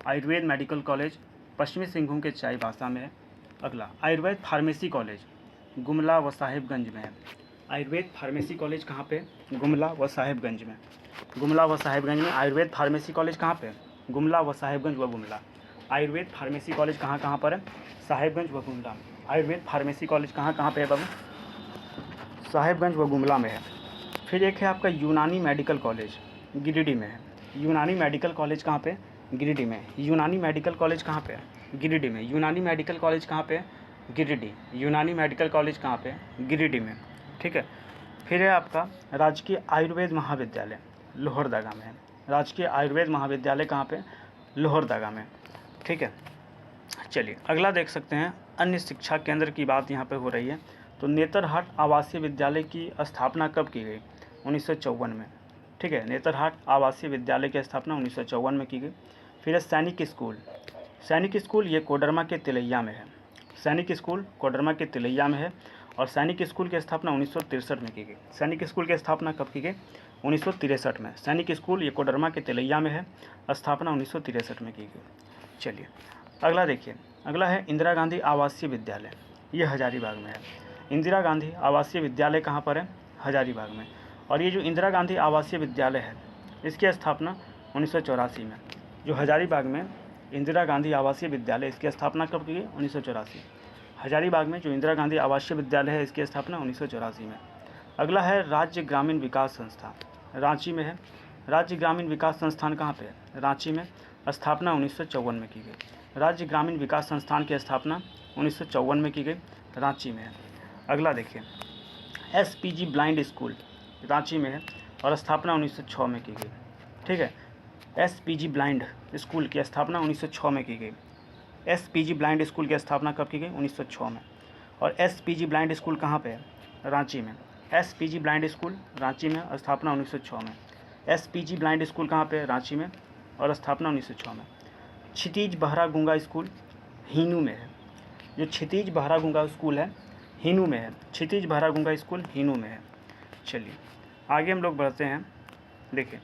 Ayurveda medical college पश्चिमी सिंहभूम के चाईबासा में है। अगला, आयुर्वेद फार्मेसी कॉलेज गुमला व साहिबगंज में है। आयुर्वेद फार्मेसी कॉलेज कहाँ पे? गुमला व साहिबगंज में। गुमला व साहिबगंज में आयुर्वेद फार्मेसी कॉलेज कहाँ पे? गुमला व साहिबगंज व गुमला। आयुर्वेद फार्मेसी कॉलेज कहाँ पर है? साहिबगंज व गुमला। आयुर्वेद फार्मेसी कॉलेज कहाँ पे है बाबू? साहिबगंज व गुमला में है। फिर एक है आपका यूनानी मेडिकल कॉलेज, गिरिडीह में है। यूनानी मेडिकल कॉलेज कहाँ पे? गिरिडीह में। यूनानी मेडिकल कॉलेज कहाँ पे? गिरिडीह में। यूनानी मेडिकल कॉलेज कहाँ पे? गिरिडीह। यूनानी मेडिकल कॉलेज कहाँ पे? गिरिडीह में। ठीक है, फिर है आपका राजकीय आयुर्वेद महाविद्यालय, लोहरदगा में है। राजकीय आयुर्वेद महाविद्यालय कहाँ पे? लोहरदगा में। ठीक है, चलिए अगला देख सकते हैं, अन्य शिक्षा केंद्र की बात यहाँ पे हो रही है। तो नेतरहाट आवासीय विद्यालय की स्थापना कब की गई? 1954 में। ठीक है, नेतरहाट आवासीय विद्यालय की स्थापना 1954 में की गई। फिर है सैनिक स्कूल। सैनिक स्कूल ये कोडरमा के तिलैया में है। सैनिक स्कूल कोडरमा के तिलैया में है, और सैनिक स्कूल की स्थापना 1963 में की गई। सैनिक स्कूल की स्थापना कब की गई? 1963 में। सैनिक स्कूल ये कोडरमा के तिलैया में है, स्थापना 1963 में की गई। चलिए अगला देखिए, अगला है इंदिरा गांधी आवासीय विद्यालय, ये हजारीबाग में है। इंदिरा गांधी आवासीय विद्यालय कहाँ पर है? हजारीबाग में। और ये जो इंदिरा गांधी आवासीय विद्यालय है, इसकी स्थापना 1984 में। जो हजारीबाग में इंदिरा गांधी आवासीय विद्यालय, इसकी स्थापना कब की गई? 1984। हजारीबाग में जो इंदिरा गांधी आवासीय विद्यालय है, इसकी स्थापना 1984 में। अगला है राज्य ग्रामीण विकास संस्थान, रांची में है। राज्य ग्रामीण विकास संस्थान कहाँ पे है? रांची में। स्थापना 1954 में की गई। राज्य ग्रामीण विकास संस्थान की स्थापना 1954 में की गई, रांची में है। अगला देखिए, SPG ब्लाइंड स्कूल रांची में है, और स्थापना 1906 में की गई। ठीक है, SPG ब्लाइंड स्कूल की स्थापना 1906 में की गई। SPG ब्लाइंड स्कूल की स्थापना कब की गई? 1906 में। और SPG ब्लाइंड स्कूल कहाँ पे है? रांची में। SPG ब्लाइंड स्कूल रांची में, स्थापना 1906 में। SPG ब्लाइंड स्कूल कहाँ पे? रांची में, और स्थापना 1906 में। क्षितिज बहरा गूंगा स्कूल हीनू में है। जो क्षितिज बहरा गूंगा स्कूल है हीनू में है। क्षितिज बहरा गूंगा स्कूल हीनू में है। चलिए आगे हम लोग बढ़ते हैं। देखिए,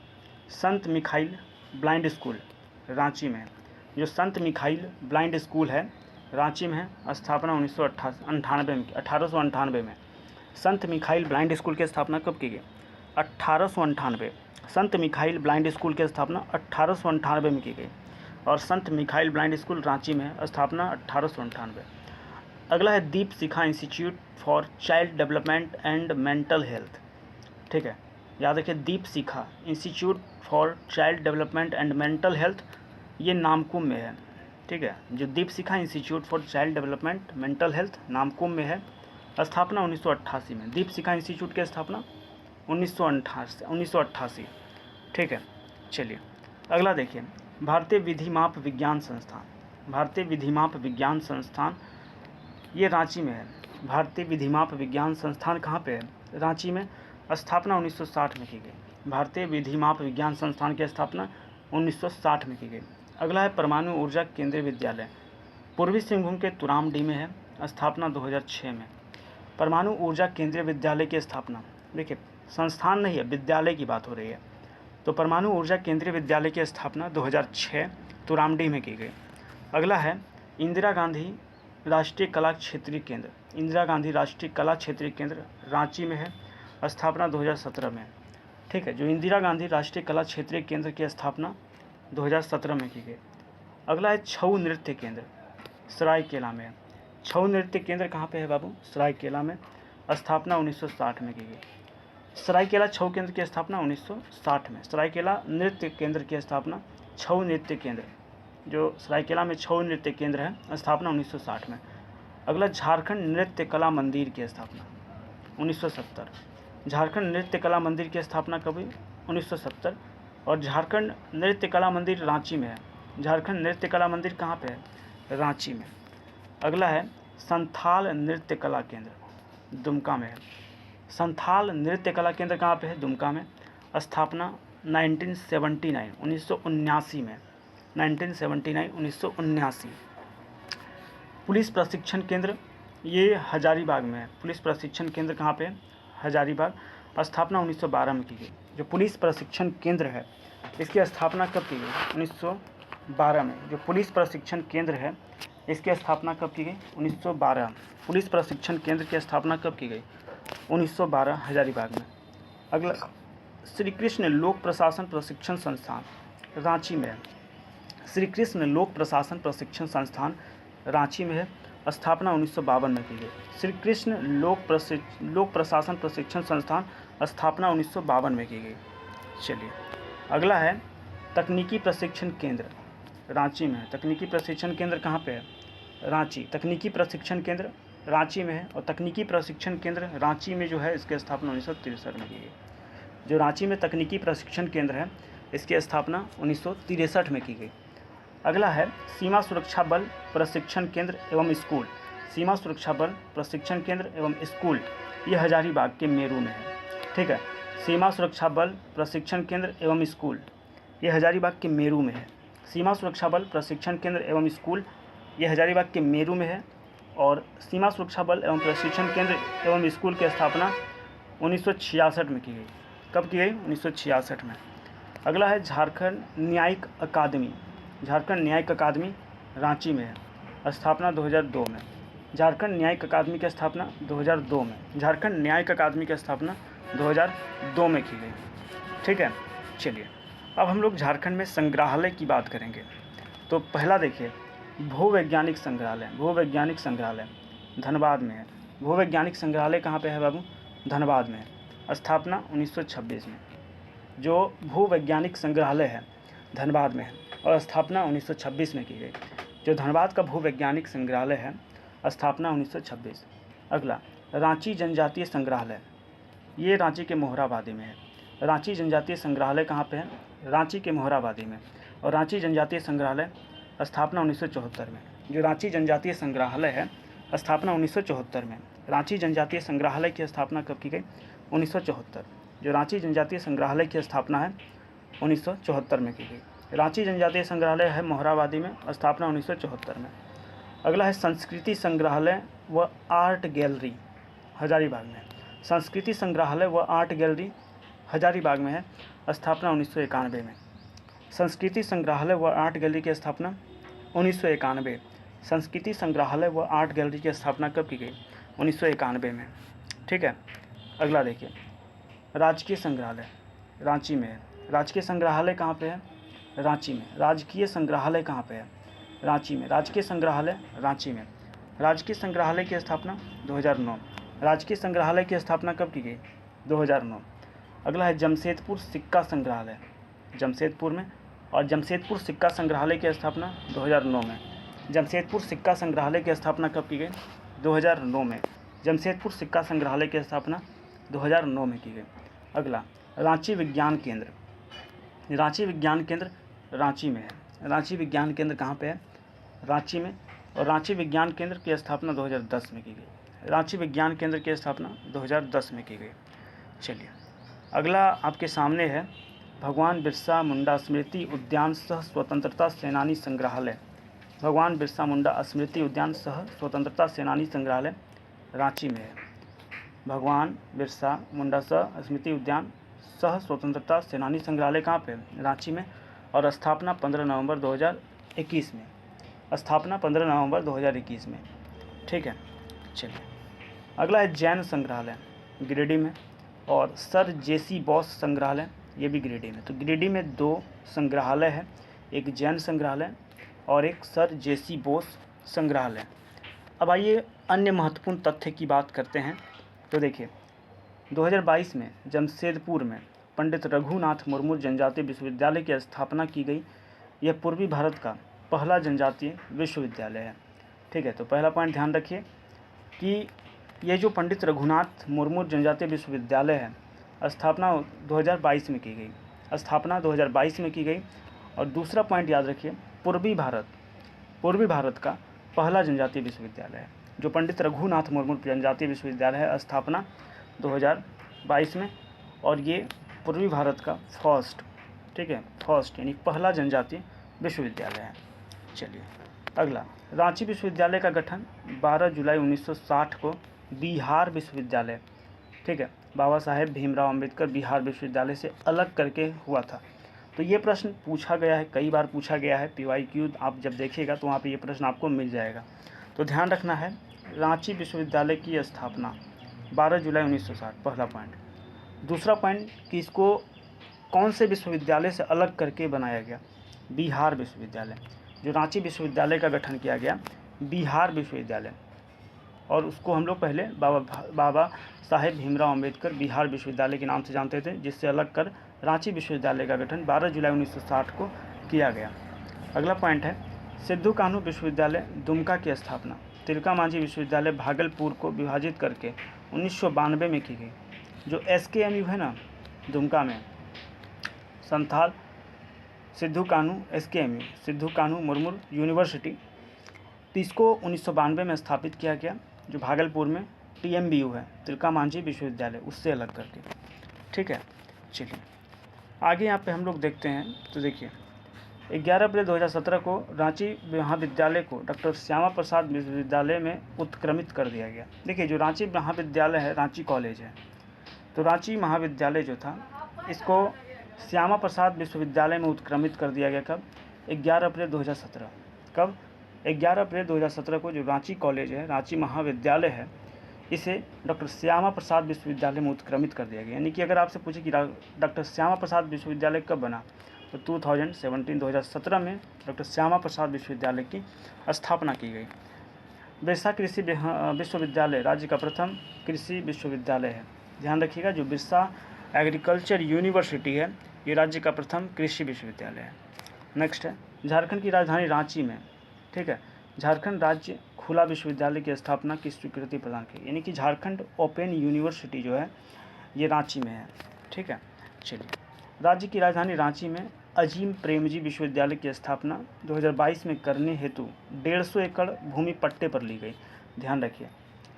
संत मिखाइल ब्लाइंड स्कूल रांची में है। जो संत मिखाइल ब्लाइंड स्कूल है रांची में है, स्थापना 1898 में। संत मिखाइल ब्लाइंड स्कूल की स्थापना कब की गई? 1898। संत मिखाइल ब्लाइंड स्कूल की स्थापना 1898 में की गई, और संत मिखाइल ब्लाइंड स्कूल रांची में है, स्थापना 1898। अगला है Deep Shikha institute for child development and mental health. ठीक है, याद रखिए, Deep Shikha institute for child development and mental health, ये नामकुम में है। ठीक है, जो Deep Shikha institute for child development mental health Namkum में है, स्थापना 1988 में। दीप शिखा इंस्टीट्यूट की स्थापना 1988। ठीक है, चलिए अगला देखिए, भारतीय विधि माप विज्ञान संस्थान। भारतीय विधि माप विज्ञान संस्थान ये रांची में है। भारतीय विधि माप विज्ञान संस्थान कहाँ पे है? रांची में, स्थापना 1960 में की गई। भारतीय विधि माप विज्ञान संस्थान की स्थापना 1960 में की गई। अगला है परमाणु ऊर्जा केंद्रीय विद्यालय, पूर्वी सिंहभूम के तुरामडी में है, स्थापना 2006 में। परमाणु ऊर्जा केंद्रीय विद्यालय की स्थापना, देखिए संस्थान नहीं है, विद्यालय की बात हो रही है, तो परमाणु ऊर्जा केंद्रीय विद्यालय की स्थापना 2006 तुरामडी में की गई। अगला है इंदिरा गांधी राष्ट्रीय कला क्षेत्रीय केंद्र। इंदिरा गांधी राष्ट्रीय कला क्षेत्रीय केंद्र रांची में है, स्थापना 2017 में। ठीक है, जो इंदिरा गांधी राष्ट्रीय कला क्षेत्रीय केंद्र की स्थापना 2017 में की गई। अगला है छऊ नृत्य केंद्र, सरायकेला में है। छऊ नृत्य केंद्र कहाँ पे है बाबू? सरायकेला में, स्थापना 1960 में की गई। सरायकेला छऊ केंद्र की स्थापना 1960 में। सरायकेला नृत्य केंद्र की स्थापना, छऊ नृत्य केंद्र, जो सरायकेला में छऊ नृत्य केंद्र है, स्थापना 1960 में। अगला झारखंड नृत्य कला मंदिर की स्थापना 1970। झारखंड नृत्य कला मंदिर की स्थापना कब हुई? 1970। और झारखंड नृत्य कला मंदिर रांची में है। झारखंड नृत्य कला मंदिर कहाँ पे है? रांची में। अगला है संथाल नृत्य कला केंद्र, दुमका में है। संथाल नृत्य कला केंद्र कहाँ पे है? दुमका में, स्थापना 1979 में। 1979। पुलिस प्रशिक्षण केंद्र ये हजारीबाग में है। पुलिस प्रशिक्षण केंद्र कहाँ पे है? हजारीबाग, स्थापना 1912 में की गई। जो पुलिस प्रशिक्षण केंद्र है इसकी स्थापना कब की गई? 1912 में। जो पुलिस प्रशिक्षण केंद्र है इसकी स्थापना कब की गई? 1912। पुलिस प्रशिक्षण केंद्र की स्थापना कब की गई? 1912, हजारीबाग में। अगला श्री कृष्ण लोक प्रशासन प्रशिक्षण संस्थान रांची में है। श्री कृष्ण लोक प्रशासन प्रशिक्षण संस्थान रांची में है, स्थापना 1952 में की गई। श्री कृष्ण लोक प्रशासन प्रशिक्षण संस्थान, स्थापना 1952 में की गई। चलिए अगला है तकनीकी प्रशिक्षण केंद्र रांची में है। तकनीकी प्रशिक्षण केंद्र कहाँ पे है? रांची। तकनीकी प्रशिक्षण केंद्र रांची में है, और तकनीकी प्रशिक्षण केंद्र रांची में जो है इसकी स्थापना 1963 में की गई। जो रांची में तकनीकी प्रशिक्षण केंद्र है इसकी स्थापना 1963 में की गई। अगला है सीमा सुरक्षा बल प्रशिक्षण केंद्र एवं स्कूल। सीमा सुरक्षा बल प्रशिक्षण केंद्र एवं स्कूल ये हजारीबाग के मेरू में है। ठीक है, सीमा सुरक्षा बल प्रशिक्षण केंद्र एवं स्कूल ये हजारीबाग के मेरू में है। सीमा सुरक्षा बल प्रशिक्षण केंद्र एवं स्कूल ये हजारीबाग के मेरू में है, और सीमा सुरक्षा बल एवं प्रशिक्षण केंद्र एवं स्कूल की स्थापना 1966 में की गई। कब की गई? 1966 में। अगला है झारखंड न्यायिक अकादमी। झारखंड न्यायिक अकादमी रांची में है, स्थापना 2002 में। झारखंड न्यायिक अकादमी की स्थापना 2002 में। झारखंड न्यायिक अकादमी की स्थापना 2002 में की गई। ठीक है, चलिए अब हम लोग झारखंड में संग्रहालय की बात करेंगे। तो पहला देखिए भूवैज्ञानिक संग्रहालय। भूवैज्ञानिक संग्रहालय धनबाद में है। भूवैज्ञानिक संग्रहालय कहाँ पे है बाबू? धनबाद में है, स्थापना 1926 में। जो भूवैज्ञानिक संग्रहालय है धनबाद में है और स्थापना 1926 में की गई। जो धनबाद का भूवैज्ञानिक संग्रहालय है, स्थापना 1926। अगला रांची जनजातीय संग्रहालय, ये रांची के मोहराबादी में है। रांची जनजातीय संग्रहालय कहाँ पे है? रांची के मोहराबादी में। और रांची जनजातीय संग्रहालय स्थापना 1974 में। जो रांची जनजातीय संग्रहालय है स्थापना 1974 में, रांची जनजातीय संग्रहालय की स्थापना कब की गई? 1974। जो रांची जनजातीय संग्रहालय की स्थापना है 1974 में की गई। रांची जनजातीय संग्रहालय है मोहराबादी में, स्थापना 1974 में। अगला है संस्कृति संग्रहालय व आर्ट गैलरी हजारीबाग में। संस्कृति संग्रहालय व आर्ट गैलरी हजारीबाग में है, स्थापना 1991 में। संस्कृति संग्रहालय व आर्ट गैलरी की स्थापना 1991। संस्कृति संग्रहालय व आर्ट गैलरी की स्थापना कब की गई? 1991 में। ठीक है। अगला देखिए, राजकीय संग्रहालय रांची में है। राजकीय संग्रहालय कहाँ पे है? रांची में। राजकीय संग्रहालय कहाँ पे है? रांची में। राजकीय संग्रहालय रांची में। राजकीय संग्रहालय की स्थापना 2009। राजकीय संग्रहालय की स्थापना कब की गई? 2009। अगला है जमशेदपुर सिक्का संग्रहालय, जमशेदपुर में। और जमशेदपुर सिक्का संग्रहालय की स्थापना 2009 में। जमशेदपुर सिक्का संग्रहालय की स्थापना कब की गई? 2009 में। जमशेदपुर सिक्का संग्रहालय की स्थापना 2009 में की गई। अगला रांची विज्ञान केंद्र। रांची विज्ञान केंद्र रांची में है। रांची विज्ञान केंद्र कहाँ पे है? रांची में। और रांची विज्ञान केंद्र की स्थापना 2010 में की गई। रांची विज्ञान केंद्र की स्थापना 2010 में की गई। चलिए, अगला आपके सामने है भगवान बिरसा मुंडा स्मृति उद्यान सह स्वतंत्रता सेनानी संग्रहालय। भगवान बिरसा मुंडा स्मृति उद्यान सह स्वतंत्रता सेनानी संग्रहालय रांची में है। भगवान बिरसा मुंडा सह स्मृति उद्यान सह स्वतंत्रता सेनानी संग्रहालय कहाँ पे? रांची में। और स्थापना 15 नवंबर 2021 में। स्थापना 15 नवंबर 2021 में। ठीक है। चलिए, अगला है जैन संग्रहालय गिरिडीह में। और सर जेसी बॉस संग्रहालय, ये भी गिरिडीह में। तो गिरिडीह में 2 संग्रहालय है, एक जैन संग्रहालय और एक सर जेसी बोस संग्रहालय। अब आइए अन्य महत्वपूर्ण तथ्य की बात करते हैं। तो देखिए, 2022 में जमशेदपुर में पंडित रघुनाथ मुर्मू जनजातीय विश्वविद्यालय की स्थापना की गई। यह पूर्वी भारत का पहला जनजातीय विश्वविद्यालय है। ठीक है। तो पहला पॉइंट ध्यान रखिए कि ये जो पंडित रघुनाथ मुर्मू जनजातीय विश्वविद्यालय है, स्थापना 2022 में की गई। स्थापना 2022 में की गई। और दूसरा पॉइंट याद रखिए, पूर्वी भारत का पहला जनजातीय विश्वविद्यालय है जो पंडित रघुनाथ मुर्मू जनजातीय विश्वविद्यालय है, स्थापना 2022 में। और ये पूर्वी भारत का फर्स्ट, ठीक है, फर्स्ट यानी पहला जनजातीय विश्वविद्यालय है। चलिए, अगला रांची विश्वविद्यालय का गठन 12 जुलाई 1960 को बिहार विश्वविद्यालय, ठीक है, बाबा साहेब भीमराव अंबेडकर बिहार विश्वविद्यालय से अलग करके हुआ था। तो ये प्रश्न पूछा गया है, कई बार पूछा गया है। PYQ आप जब देखिएगा तो वहाँ पे ये प्रश्न आपको मिल जाएगा। तो ध्यान रखना है, रांची विश्वविद्यालय की स्थापना 12 जुलाई 1960, पहला पॉइंट। दूसरा पॉइंट कि इसको कौन से विश्वविद्यालय से अलग करके बनाया गया? बिहार विश्वविद्यालय। जो रांची विश्वविद्यालय का गठन किया गया बिहार विश्वविद्यालय, और उसको हम लोग पहले बाबा साहेब भीमराव अंबेडकर बिहार विश्वविद्यालय के नाम से जानते थे, जिससे अलग कर रांची विश्वविद्यालय का गठन 12 जुलाई 1960 को किया गया। अगला पॉइंट है सिद्धू कान्हू विश्वविद्यालय दुमका की स्थापना तिलका मांझी विश्वविद्यालय भागलपुर को विभाजित करके 1992 में की गई। जो SKMU है ना दुमका में, संथाल सिद्धू कान्हू SKMU सिद्धू कान्हू मुर्मू यूनिवर्सिटी, तो इसको 1992 में स्थापित किया गया। जो भागलपुर में TMBU है तिलका मांझी विश्वविद्यालय, उससे अलग करके। ठीक है। चलिए आगे यहाँ पे हम लोग देखते हैं। तो देखिए 11 अप्रैल 2017 को रांची महाविद्यालय को डॉक्टर श्यामा प्रसाद विश्वविद्यालय में उत्क्रमित कर दिया गया। देखिए जो रांची महाविद्यालय है, रांची कॉलेज है, तो रांची महाविद्यालय जो था इसको श्यामा प्रसाद विश्वविद्यालय में उत्क्रमित कर दिया गया। कब? 11 अप्रैल 2017। कब? 11 अप्रैल 2017 को जो रांची कॉलेज है, रांची महाविद्यालय है, इसे डॉक्टर श्यामा प्रसाद विश्वविद्यालय में उत्क्रमित कर दिया गया। यानी कि अगर आपसे पूछे कि डॉक्टर श्यामा प्रसाद विश्वविद्यालय कब बना, तो 2017 में डॉक्टर श्यामा प्रसाद विश्वविद्यालय की स्थापना की गई। बिरसा कृषि विश्वविद्यालय राज्य का प्रथम कृषि विश्वविद्यालय है। ध्यान रखिएगा, जो बिरसा एग्रीकल्चर यूनिवर्सिटी है, ये राज्य का प्रथम कृषि विश्वविद्यालय है। नेक्स्ट है झारखंड की राजधानी रांची में, ठीक है, झारखंड राज्य खुला विश्वविद्यालय की स्थापना की स्वीकृति प्रदान की। यानी कि झारखंड ओपन यूनिवर्सिटी जो है ये रांची में है। ठीक है। चलिए राज्य की राजधानी रांची में अजीम प्रेमजी विश्वविद्यालय की स्थापना 2022 में करने हेतु 150 एकड़ भूमि पट्टे पर ली गई। ध्यान रखिए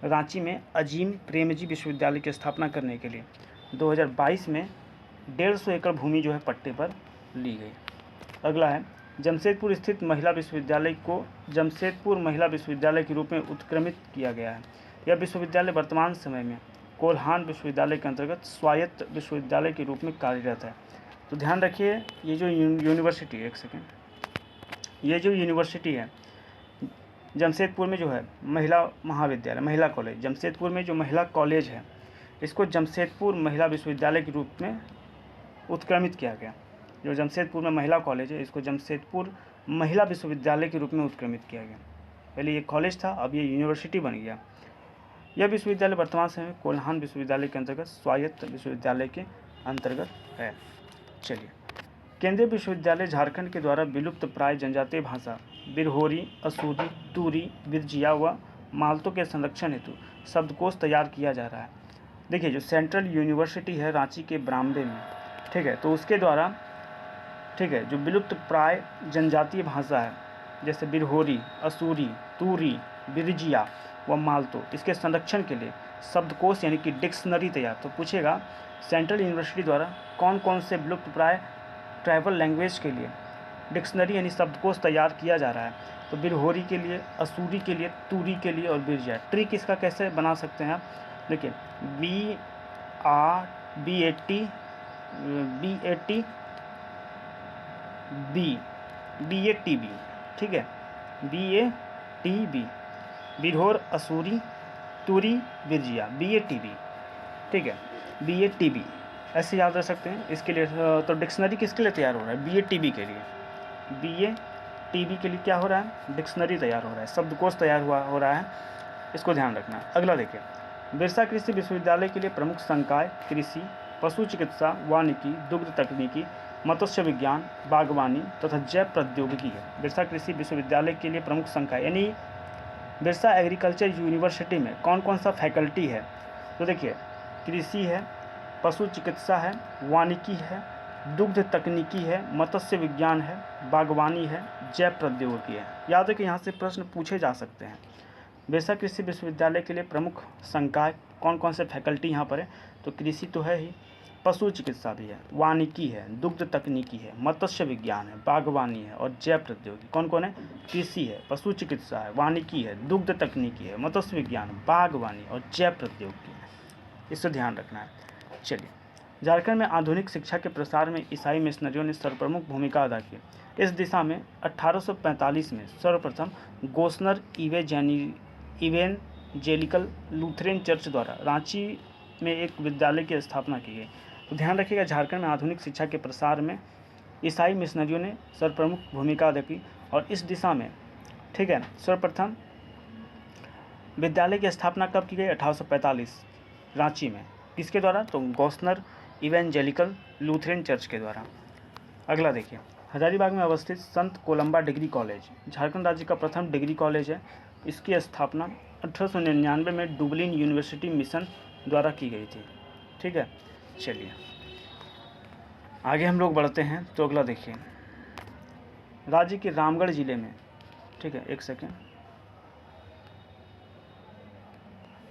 रांची में अजीम प्रेमजी विश्वविद्यालय की स्थापना करने के लिए 2022 में 150 एकड़ भूमि जो है पट्टे पर ली गई। अगला है जमशेदपुर स्थित महिला विश्वविद्यालय को जमशेदपुर महिला विश्वविद्यालय के रूप में उत्क्रमित किया गया है। यह विश्वविद्यालय वर्तमान समय में कोल्हान विश्वविद्यालय के अंतर्गत स्वायत्त विश्वविद्यालय के रूप में कार्यरत है। तो ध्यान रखिए ये जो यूनिवर्सिटी, एक सेकेंड, ये जो यूनिवर्सिटी है जमशेदपुर में जो है महिला महाविद्यालय, महिला कॉलेज, जमशेदपुर में जो महिला कॉलेज है इसको जमशेदपुर महिला विश्वविद्यालय के रूप में उत्क्रमित किया गया। जो जमशेदपुर में महिला कॉलेज है इसको जमशेदपुर महिला विश्वविद्यालय के रूप में उत्क्रमित किया गया। पहले ये कॉलेज था, अब ये यूनिवर्सिटी बन गया। यह विश्वविद्यालय वर्तमान समय में कोल्हान विश्वविद्यालय के अंतर्गत स्वायत्त विश्वविद्यालय के अंतर्गत है। चलिए, केंद्रीय विश्वविद्यालय झारखंड के द्वारा विलुप्त प्राय जनजातीय भाषा बिरहोरी, असूरी, तूरी, बिरजिया व मालतो के संरक्षण हेतु शब्दकोश तैयार किया जा रहा है। देखिए जो सेंट्रल यूनिवर्सिटी है रांची के बरामदे में, ठीक है, तो उसके द्वारा, ठीक है, जो विलुप्त प्राय जनजातीय भाषा है जैसे बिरहोरी, असूरी, तूरी, बिरजिया व मालतो, इसके संरक्षण के लिए शब्दकोश यानी कि डिक्शनरी तैयार। तो पूछेगा सेंट्रल यूनिवर्सिटी द्वारा कौन कौन से विलुप्त प्राय ट्राइबल लैंग्वेज के लिए डिक्शनरी यानी शब्दकोश तैयार किया जा रहा है। तो बिरहोरी के लिए, असूरी के लिए, तूरी के लिए और बिरजिया। ट्रिक इसका कैसे बना सकते हैं आप, देखिए BATB, ठीक है, BATB, बिरहोर, असूरी, तूरी, बिरजिया, BATB, ठीक है, BATB ऐसे याद रख सकते हैं। इसके लिए तो डिक्शनरी किसके लिए तैयार हो रहा है, BATB के लिए, BATB के लिए क्या हो रहा है, डिक्शनरी तैयार हो रहा है, शब्दकोश तैयार हो रहा है, इसको ध्यान रखना है। अगला देखिए, बिरसा कृषि विश्वविद्यालय के लिए प्रमुख संकाय कृषि, पशु चिकित्सा, वानिकी, दुग्ध तकनीकी, मत्स्य विज्ञान, बागवानी तथा जैव प्रौद्योगिकी है। बिरसा कृषि विश्वविद्यालय के लिए प्रमुख संकाय यानी बिरसा एग्रीकल्चर यूनिवर्सिटी में कौन कौन सा फैकल्टी है, तो देखिए कृषि है, पशु चिकित्सा है, वानिकी है, दुग्ध तकनीकी है, मत्स्य विज्ञान है, बागवानी है, जैव प्रौद्योगिकी है। याद है कि यहाँ से प्रश्न पूछे जा सकते हैं। बिरसा कृषि विश्वविद्यालय के लिए प्रमुख संकाय कौन कौन से फैकल्टी यहाँ पर है, तो कृषि तो है ही, पशु चिकित्सा भी है, वानिकी है, दुग्ध तकनीकी है, मत्स्य विज्ञान है, बागवानी है और जैव प्रौद्योगिकी। कौन कौन है, कृषि है, पशु चिकित्सा है, वानिकी है, दुग्ध तकनीकी है, मत्स्य विज्ञान, बागवानी और जैव प्रौद्योगिकी है। इससे ध्यान रखना है। चलिए, झारखंड में आधुनिक शिक्षा के प्रसार में ईसाई मिशनरियों ने सर्वप्रमुख भूमिका अदा की। इस दिशा में 1845 में सर्वप्रथम गोस्नर इवेंजेलिकल लूथरन चर्च द्वारा रांची में एक विद्यालय की स्थापना की गई। तो ध्यान रखिएगा, झारखंड में आधुनिक शिक्षा के प्रसार में ईसाई मिशनरियों ने सर्वप्रमुख भूमिका अदा की और इस दिशा में, ठीक है, सर्वप्रथम विद्यालय की स्थापना कब की गई, 1845 रांची में, किसके द्वारा, तो गोस्नर इवेंजेलिकल लूथरन चर्च के द्वारा। अगला देखिए, हजारीबाग में अवस्थित संत कोलंबा डिग्री कॉलेज झारखंड राज्य का प्रथम डिग्री कॉलेज है। इसकी स्थापना 1899 में डुबलिन यूनिवर्सिटी मिशन द्वारा की गई थी, ठीक है। चलिए आगे हम लोग बढ़ते हैं। तो अगला देखिए, राज्य के रामगढ़ जिले में, ठीक है, एक सेकेंड,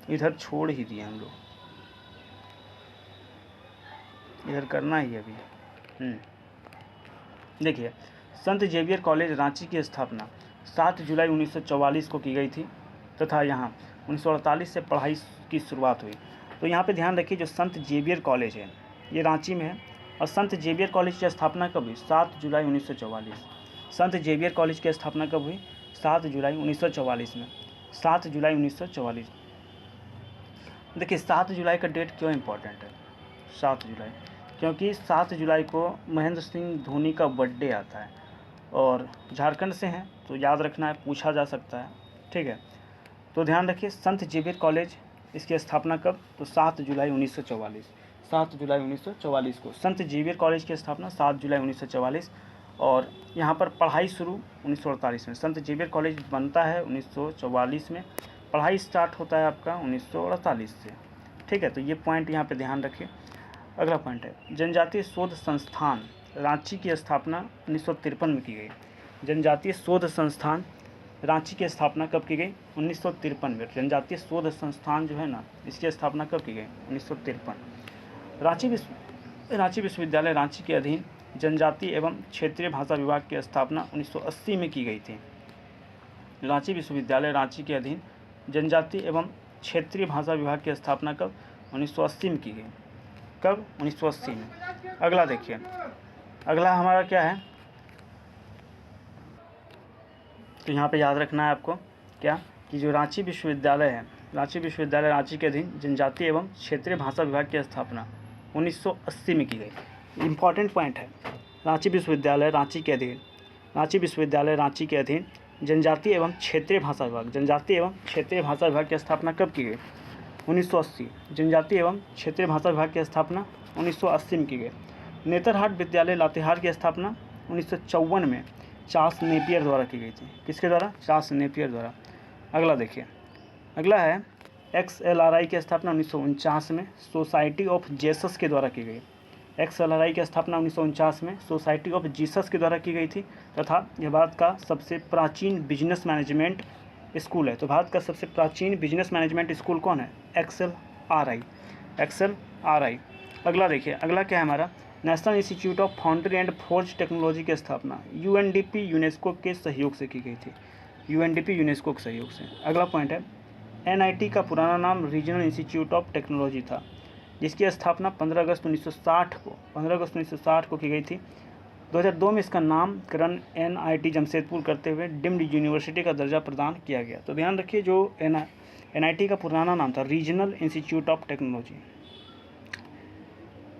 इधर छोड़ ही दिए हम लोग, इधर करना ही अभी। देखिए, संत जेवियर कॉलेज रांची की स्थापना 7 जुलाई 1944 को की गई थी तथा यहाँ 1948 से पढ़ाई की शुरुआत हुई। तो यहाँ पे ध्यान रखिए, जो संत जेवियर कॉलेज है ये रांची में है और संत जेवियर कॉलेज की स्थापना कब हुई, 7 जुलाई 1944। संत जेवियर कॉलेज की स्थापना कब हुई, 7 जुलाई 1944 में, 7 जुलाई 1944। देखिए 7 जुलाई का डेट क्यों इम्पोर्टेंट है, 7 जुलाई, क्योंकि 7 जुलाई को महेंद्र सिंह धोनी का बर्थडे आता है और झारखंड से हैं तो याद रखना है, पूछा जा सकता है, ठीक है। तो ध्यान रखिए, संत जेवियर कॉलेज इसकी स्थापना कब, तो 7 जुलाई 1944, 7 जुलाई 1944 को संत जेवियर कॉलेज की स्थापना 7 जुलाई 1944 और यहाँ पर पढ़ाई शुरू 1948 में। संत जेवियर कॉलेज बनता है 1944 में, पढ़ाई स्टार्ट होता है आपका 1948 से, ठीक है। तो ये पॉइंट यहाँ पे ध्यान रखिए। अगला पॉइंट है, जनजातीय शोध संस्थान रांची की स्थापना 1953 में की गई। जनजातीय शोध संस्थान रांची की स्थापना कब की गई? 1953 में। जनजातीय शोध संस्थान जो है ना, इसकी स्थापना कब की गई? 1953। रांची विश्वविद्यालय रांची के अधीन जनजातीय एवं क्षेत्रीय भाषा विभाग की स्थापना 1980 में की गई थी। रांची विश्वविद्यालय रांची के अधीन जनजातीय एवं क्षेत्रीय भाषा विभाग की स्थापना कब? 1980 में की गई। कब? 1980 में। अगला देखिए, अगला हमारा क्या है, तो यहाँ पे याद रखना है आपको क्या, कि जो रांची विश्वविद्यालय है, रांची विश्वविद्यालय रांची के अधीन जनजातीय एवं क्षेत्रीय भाषा विभाग की स्थापना 1980 में की गई। इम्पॉर्टेंट पॉइंट है, रांची विश्वविद्यालय रांची के अधीन जनजातीय एवं क्षेत्रीय भाषा विभाग, जनजातीय एवं क्षेत्रीय भाषा विभाग की स्थापना कब की गई? 1980। जनजातीय एवं क्षेत्रीय भाषा विभाग की स्थापना 1980 में की गई। नेतरहाट विद्यालय लातेहार की स्थापना 1954 में चार्ल्स नेपियर द्वारा की गई थी। किसके द्वारा? चार्ल्स नेपियर द्वारा। अगला देखिए, अगला है XLRI की स्थापना 1949 में सोसाइटी ऑफ जेसस के द्वारा की गई। XLRI की स्थापना 1949 में सोसाइटी ऑफ जीसस के द्वारा की गई थी तथा यह भारत का सबसे प्राचीन बिजनेस मैनेजमेंट स्कूल है। तो भारत का सबसे प्राचीन बिजनेस मैनेजमेंट स्कूल कौन है? XLRI। अगला देखिए, अगला क्या है हमारा, national institute of foundry and forge technology की स्थापना UNDP यूनेस्को के सहयोग से की गई थी। UNDP यूनेस्को के सहयोग से। अगला पॉइंट है, NIT का पुराना नाम रीजनल इंस्टीट्यूट ऑफ टेक्नोलॉजी था, जिसकी स्थापना 15 अगस्त 1960 को की गई थी। 2002 में इसका नामकरण NIT जमशेदपुर करते हुए डीम्ड यूनिवर्सिटी का दर्जा प्रदान किया गया। तो ध्यान रखिए, जो NIT का पुराना नाम था रीजनल इंस्टीट्यूट ऑफ टेक्नोलॉजी,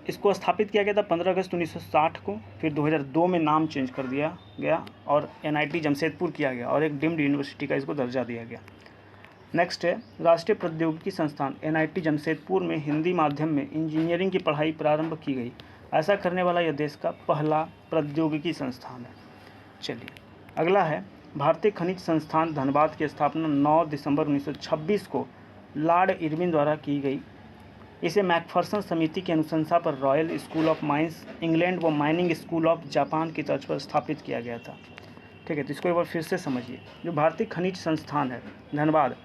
इसको स्थापित किया गया था 15 अगस्त 1960 को। फिर 2002 में नाम चेंज कर दिया गया और NIT जमशेदपुर किया गया और एक डीम्ड यूनिवर्सिटी का इसको दर्जा दिया गया। नेक्स्ट है, राष्ट्रीय प्रौद्योगिकी संस्थान NIT जमशेदपुर में हिंदी माध्यम में इंजीनियरिंग की पढ़ाई प्रारंभ की गई। ऐसा करने वाला यह देश का पहला प्रौद्योगिकी संस्थान है। चलिए, अगला है, भारतीय खनिज संस्थान धनबाद की स्थापना 9 दिसंबर 1926 को लॉर्ड इरविन द्वारा की गई। इसे मैकफर्सन समिति की अनुशंसा पर royal school of mines England व माइनिंग स्कूल ऑफ जापान की तर्ज पर स्थापित किया गया था। ठीक है, तो इसको एक बार फिर से समझिए। जो भारतीय खनिज संस्थान है धनबाद,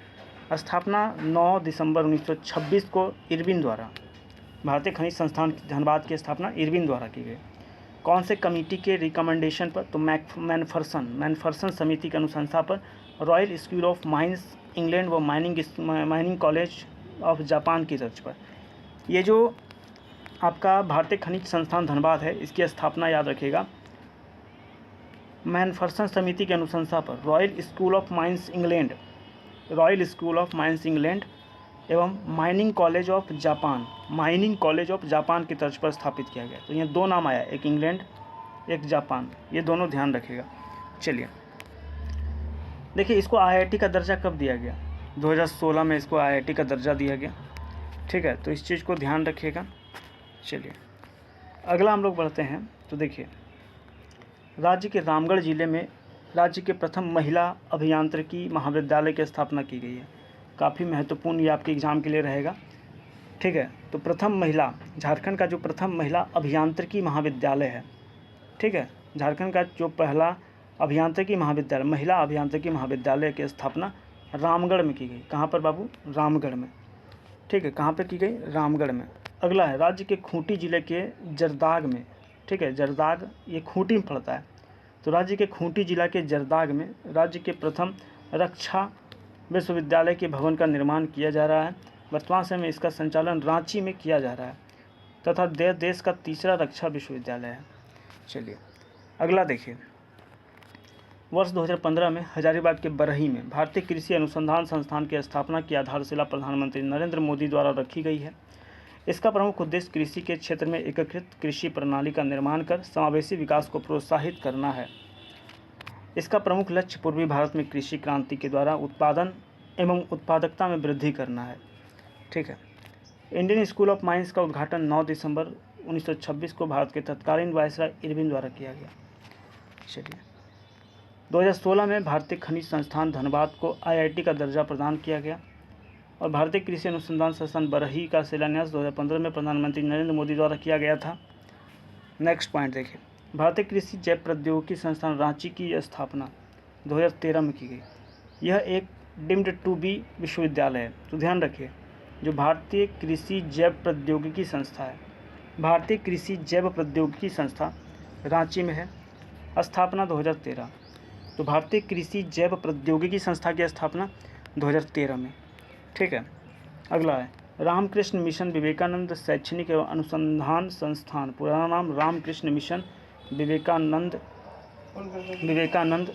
स्थापना 9 दिसंबर 1926 को इरविन द्वारा, भारतीय खनिज संस्थान धनबाद की स्थापना इरविन द्वारा की गई। कौन से कमेटी के रिकमेंडेशन पर? तो मैनफर्सन समिति की अनुशंसा पर royal school of mines England व माइनिंग कॉलेज ऑफ जापान की तर्ज पर। ये जो आपका भारतीय खनिज संस्थान धनबाद है, इसकी स्थापना याद रखिएगा मैनफर्सन समिति की अनुशंसा पर royal school of mines England एवं माइनिंग कॉलेज ऑफ जापान की तर्ज पर स्थापित किया गया। तो ये दो नाम आया, एक इंग्लैंड एक जापान, ये दोनों ध्यान रखिएगा। चलिए देखिए, इसको IIT का दर्जा कब दिया गया? 2016 में इसको IIT का दर्जा दिया गया। ठीक है, तो इस चीज़ को ध्यान रखिएगा। चलिए अगला हम लोग बढ़ते हैं। तो देखिए, राज्य के रामगढ़ जिले में राज्य के प्रथम महिला अभियांत्रिकी महाविद्यालय की स्थापना की गई है। काफ़ी महत्वपूर्ण ये आपके एग्ज़ाम के लिए रहेगा। ठीक है, तो प्रथम महिला, झारखंड का जो प्रथम महिला अभियांत्रिकी महाविद्यालय है, ठीक है, झारखंड का जो पहला अभियांत्रिकी महाविद्यालय, महिला अभियांत्रिकी महाविद्यालय की स्थापना रामगढ़ में की गई। कहाँ पर बाबू? रामगढ़ में। ठीक है, कहाँ पे की गई? रामगढ़ में। अगला है, राज्य के खूंटी जिले के जरदाग में, ठीक है, जरदाग ये खूंटी में पड़ता है, तो राज्य के खूंटी जिला के जरदाग में राज्य के प्रथम रक्षा विश्वविद्यालय के भवन का निर्माण किया जा रहा है। वर्तमान समय में इसका संचालन रांची में किया जा रहा है तथा देश का तीसरा रक्षा विश्वविद्यालय है। चलिए अगला देखिए, वर्ष 2015 में हजारीबाग के बरही में भारतीय कृषि अनुसंधान संस्थान की स्थापना की आधारशिला प्रधानमंत्री नरेंद्र मोदी द्वारा रखी गई है। इसका प्रमुख उद्देश्य कृषि के क्षेत्र में एकीकृत कृषि प्रणाली का निर्माण कर समावेशी विकास को प्रोत्साहित करना है। इसका प्रमुख लक्ष्य पूर्वी भारत में कृषि क्रांति के द्वारा उत्पादन एवं उत्पादकता में वृद्धि करना है। ठीक है, इंडियन स्कूल ऑफ माइंस का उद्घाटन 9 दिसंबर 1926 को भारत के तत्कालीन वायसराय इरविन द्वारा किया गया। चलिए 2016 में भारतीय खनिज संस्थान धनबाद को IIT का दर्जा प्रदान किया गया और भारतीय कृषि अनुसंधान संस्थान बरही का शिलान्यास 2015 में प्रधानमंत्री नरेंद्र मोदी द्वारा किया गया था। नेक्स्ट पॉइंट देखिए, भारतीय कृषि जैव प्रौद्योगिकी संस्थान रांची की स्थापना 2013 में की गई। यह एक डीम्ड टू बी विश्वविद्यालय है। तो ध्यान रखिए, जो भारतीय कृषि जैव प्रौद्योगिकी संस्था है, भारतीय कृषि जैव प्रौद्योगिकी संस्था रांची में है, स्थापना 2013। तो भारतीय कृषि जैव प्रौद्योगिकी संस्था की स्थापना 2013 में। ठीक है, अगला है रामकृष्ण मिशन विवेकानंद शैक्षणिक एवं अनुसंधान संस्थान, पुराना नाम रामकृष्ण मिशन विवेकानंद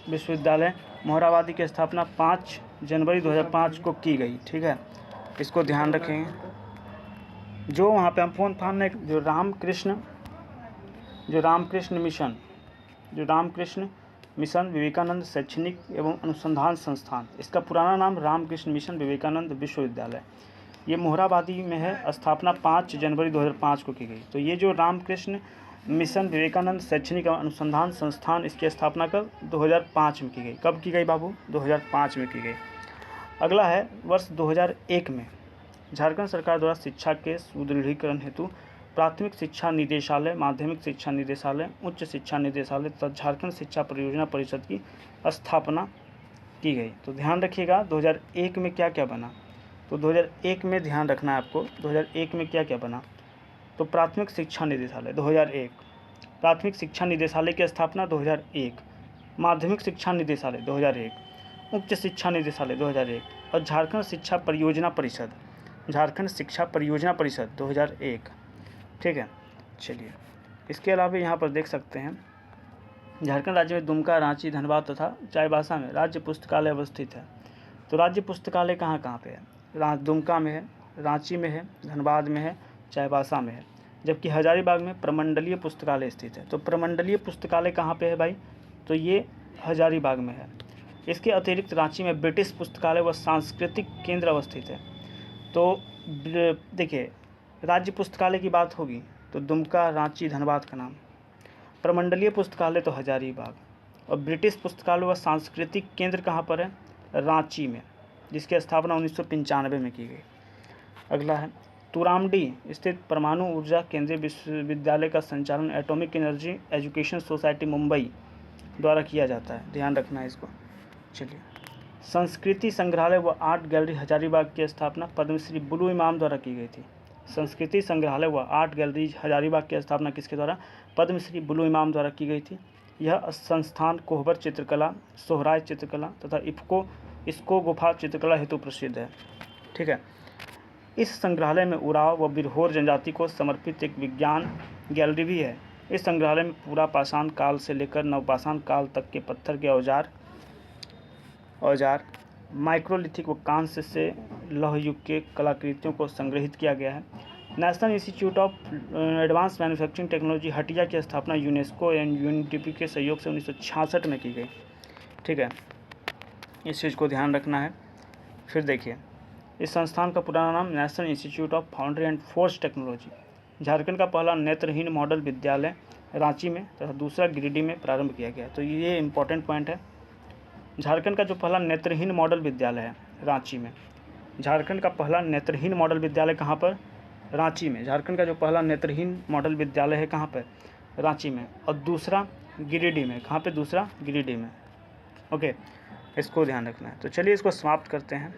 विश्वविद्यालय मोहराबादी की स्थापना 5 जनवरी 2005 को की गई। ठीक है, इसको ध्यान रखें। जो वहाँ पे हम फोन फान जो रामकृष्ण मिशन विवेकानंद शैक्षणिक एवं अनुसंधान संस्थान, इसका पुराना नाम रामकृष्ण मिशन विवेकानंद विश्वविद्यालय, ये मोहराबादी में है, स्थापना 5 जनवरी 2005 को की गई। तो ये जो रामकृष्ण मिशन विवेकानंद शैक्षणिक एवं अनुसंधान संस्थान, इसकी स्थापना कब 2005 में की गई। कब की गई बाबू? 2005 में की गई। अगला है वर्ष 2001 में झारखंड सरकार द्वारा शिक्षा के सुदृढ़ीकरण हेतु प्राथमिक शिक्षा निदेशालय, माध्यमिक शिक्षा निदेशालय, उच्च शिक्षा निदेशालय तथा झारखंड शिक्षा परियोजना परिषद की स्थापना की गई। तो ध्यान रखिएगा 2001 में क्या क्या बना। तो 2001 में ध्यान रखना है आपको, 2001 में क्या क्या बना। तो प्राथमिक शिक्षा निदेशालय 2001, प्राथमिक शिक्षा निदेशालय की स्थापना 2001, माध्यमिक शिक्षा निदेशालय 2001, उच्च शिक्षा निदेशालय 2001 और झारखंड शिक्षा परियोजना परिषद, झारखंड शिक्षा परियोजना परिषद 2001। ठीक है, चलिए इसके अलावा यहाँ पर देख सकते हैं झारखंड राज्य में दुमका, रांची, धनबाद तथा चाईबासा में राज्य पुस्तकालय अवस्थित है। तो राज्य पुस्तकालय कहाँ कहाँ पे है? दुमका में है, रांची में है, धनबाद में है, चाईबासा में है, जबकि हजारीबाग में प्रमंडलीय पुस्तकालय स्थित है। तो प्रमंडलीय पुस्तकालय कहाँ पे है भाई? तो ये हजारीबाग में है। इसके अतिरिक्त रांची में ब्रिटिश पुस्तकालय व सांस्कृतिक केंद्र अवस्थित है। तो देखिए, राज्य पुस्तकालय की बात होगी तो दुमका, रांची, धनबाद का नाम, प्रमंडलीय पुस्तकालय तो हजारीबाग, और ब्रिटिश पुस्तकालय व सांस्कृतिक केंद्र कहाँ पर है? रांची में, जिसकी स्थापना 1995 में की गई। अगला है तुरामडी स्थित परमाणु ऊर्जा केंद्रीय विश्वविद्यालय का संचालन atomic energy education society Mumbai द्वारा किया जाता है। ध्यान रखना है इसको। चलिए, संस्कृति संग्रहालय व आर्ट गैलरी हजारीबाग की स्थापना पद्मश्री बुलू इमाम द्वारा की गई थी। संस्कृति संग्रहालय व आर्ट गैलरी हजारीबाग की स्थापना किसके द्वारा? पद्मश्री बुलू इमाम द्वारा की गई थी। यह संस्थान कोहबर चित्रकला, सोहराय चित्रकला तथा इसको गुफा चित्रकला हेतु प्रसिद्ध है। ठीक है, इस संग्रहालय में उराव व बिरहोर जनजाति को समर्पित एक विज्ञान गैलरी भी है। इस संग्रहालय में पूरा पाषाण काल से लेकर नवपाषाण काल तक के पत्थर के औजार, माइक्रोलिथिक व कांस्य से लौह युग के कलाकृतियों को संग्रहित किया गया है। National institute of advance manufacturing technology Hatia की स्थापना यूनेस्को एंड यूएनडीपी के सहयोग से 1966 में की गई। ठीक है, इस चीज़ को ध्यान रखना है। फिर देखिए, इस संस्थान का पुराना नाम national institute of foundry and force technology. Jharkhand का पहला नेत्रहीन मॉडल विद्यालय रांची में तथा दूसरा गिरिडीह में प्रारंभ किया गया। तो ये इंपॉर्टेंट पॉइंट है। झारखंड का जो पहला नेत्रहीन मॉडल विद्यालय है रांची में, झारखंड का पहला नेत्रहीन मॉडल विद्यालय कहाँ पर? रांची में। झारखंड का जो पहला नेत्रहीन मॉडल विद्यालय है कहाँ पर? रांची में। और दूसरा गिरिडीह में। कहाँ पे? दूसरा गिरिडीह में। ओके, इसको ध्यान रखना है। तो चलिए इसको समाप्त करते हैं।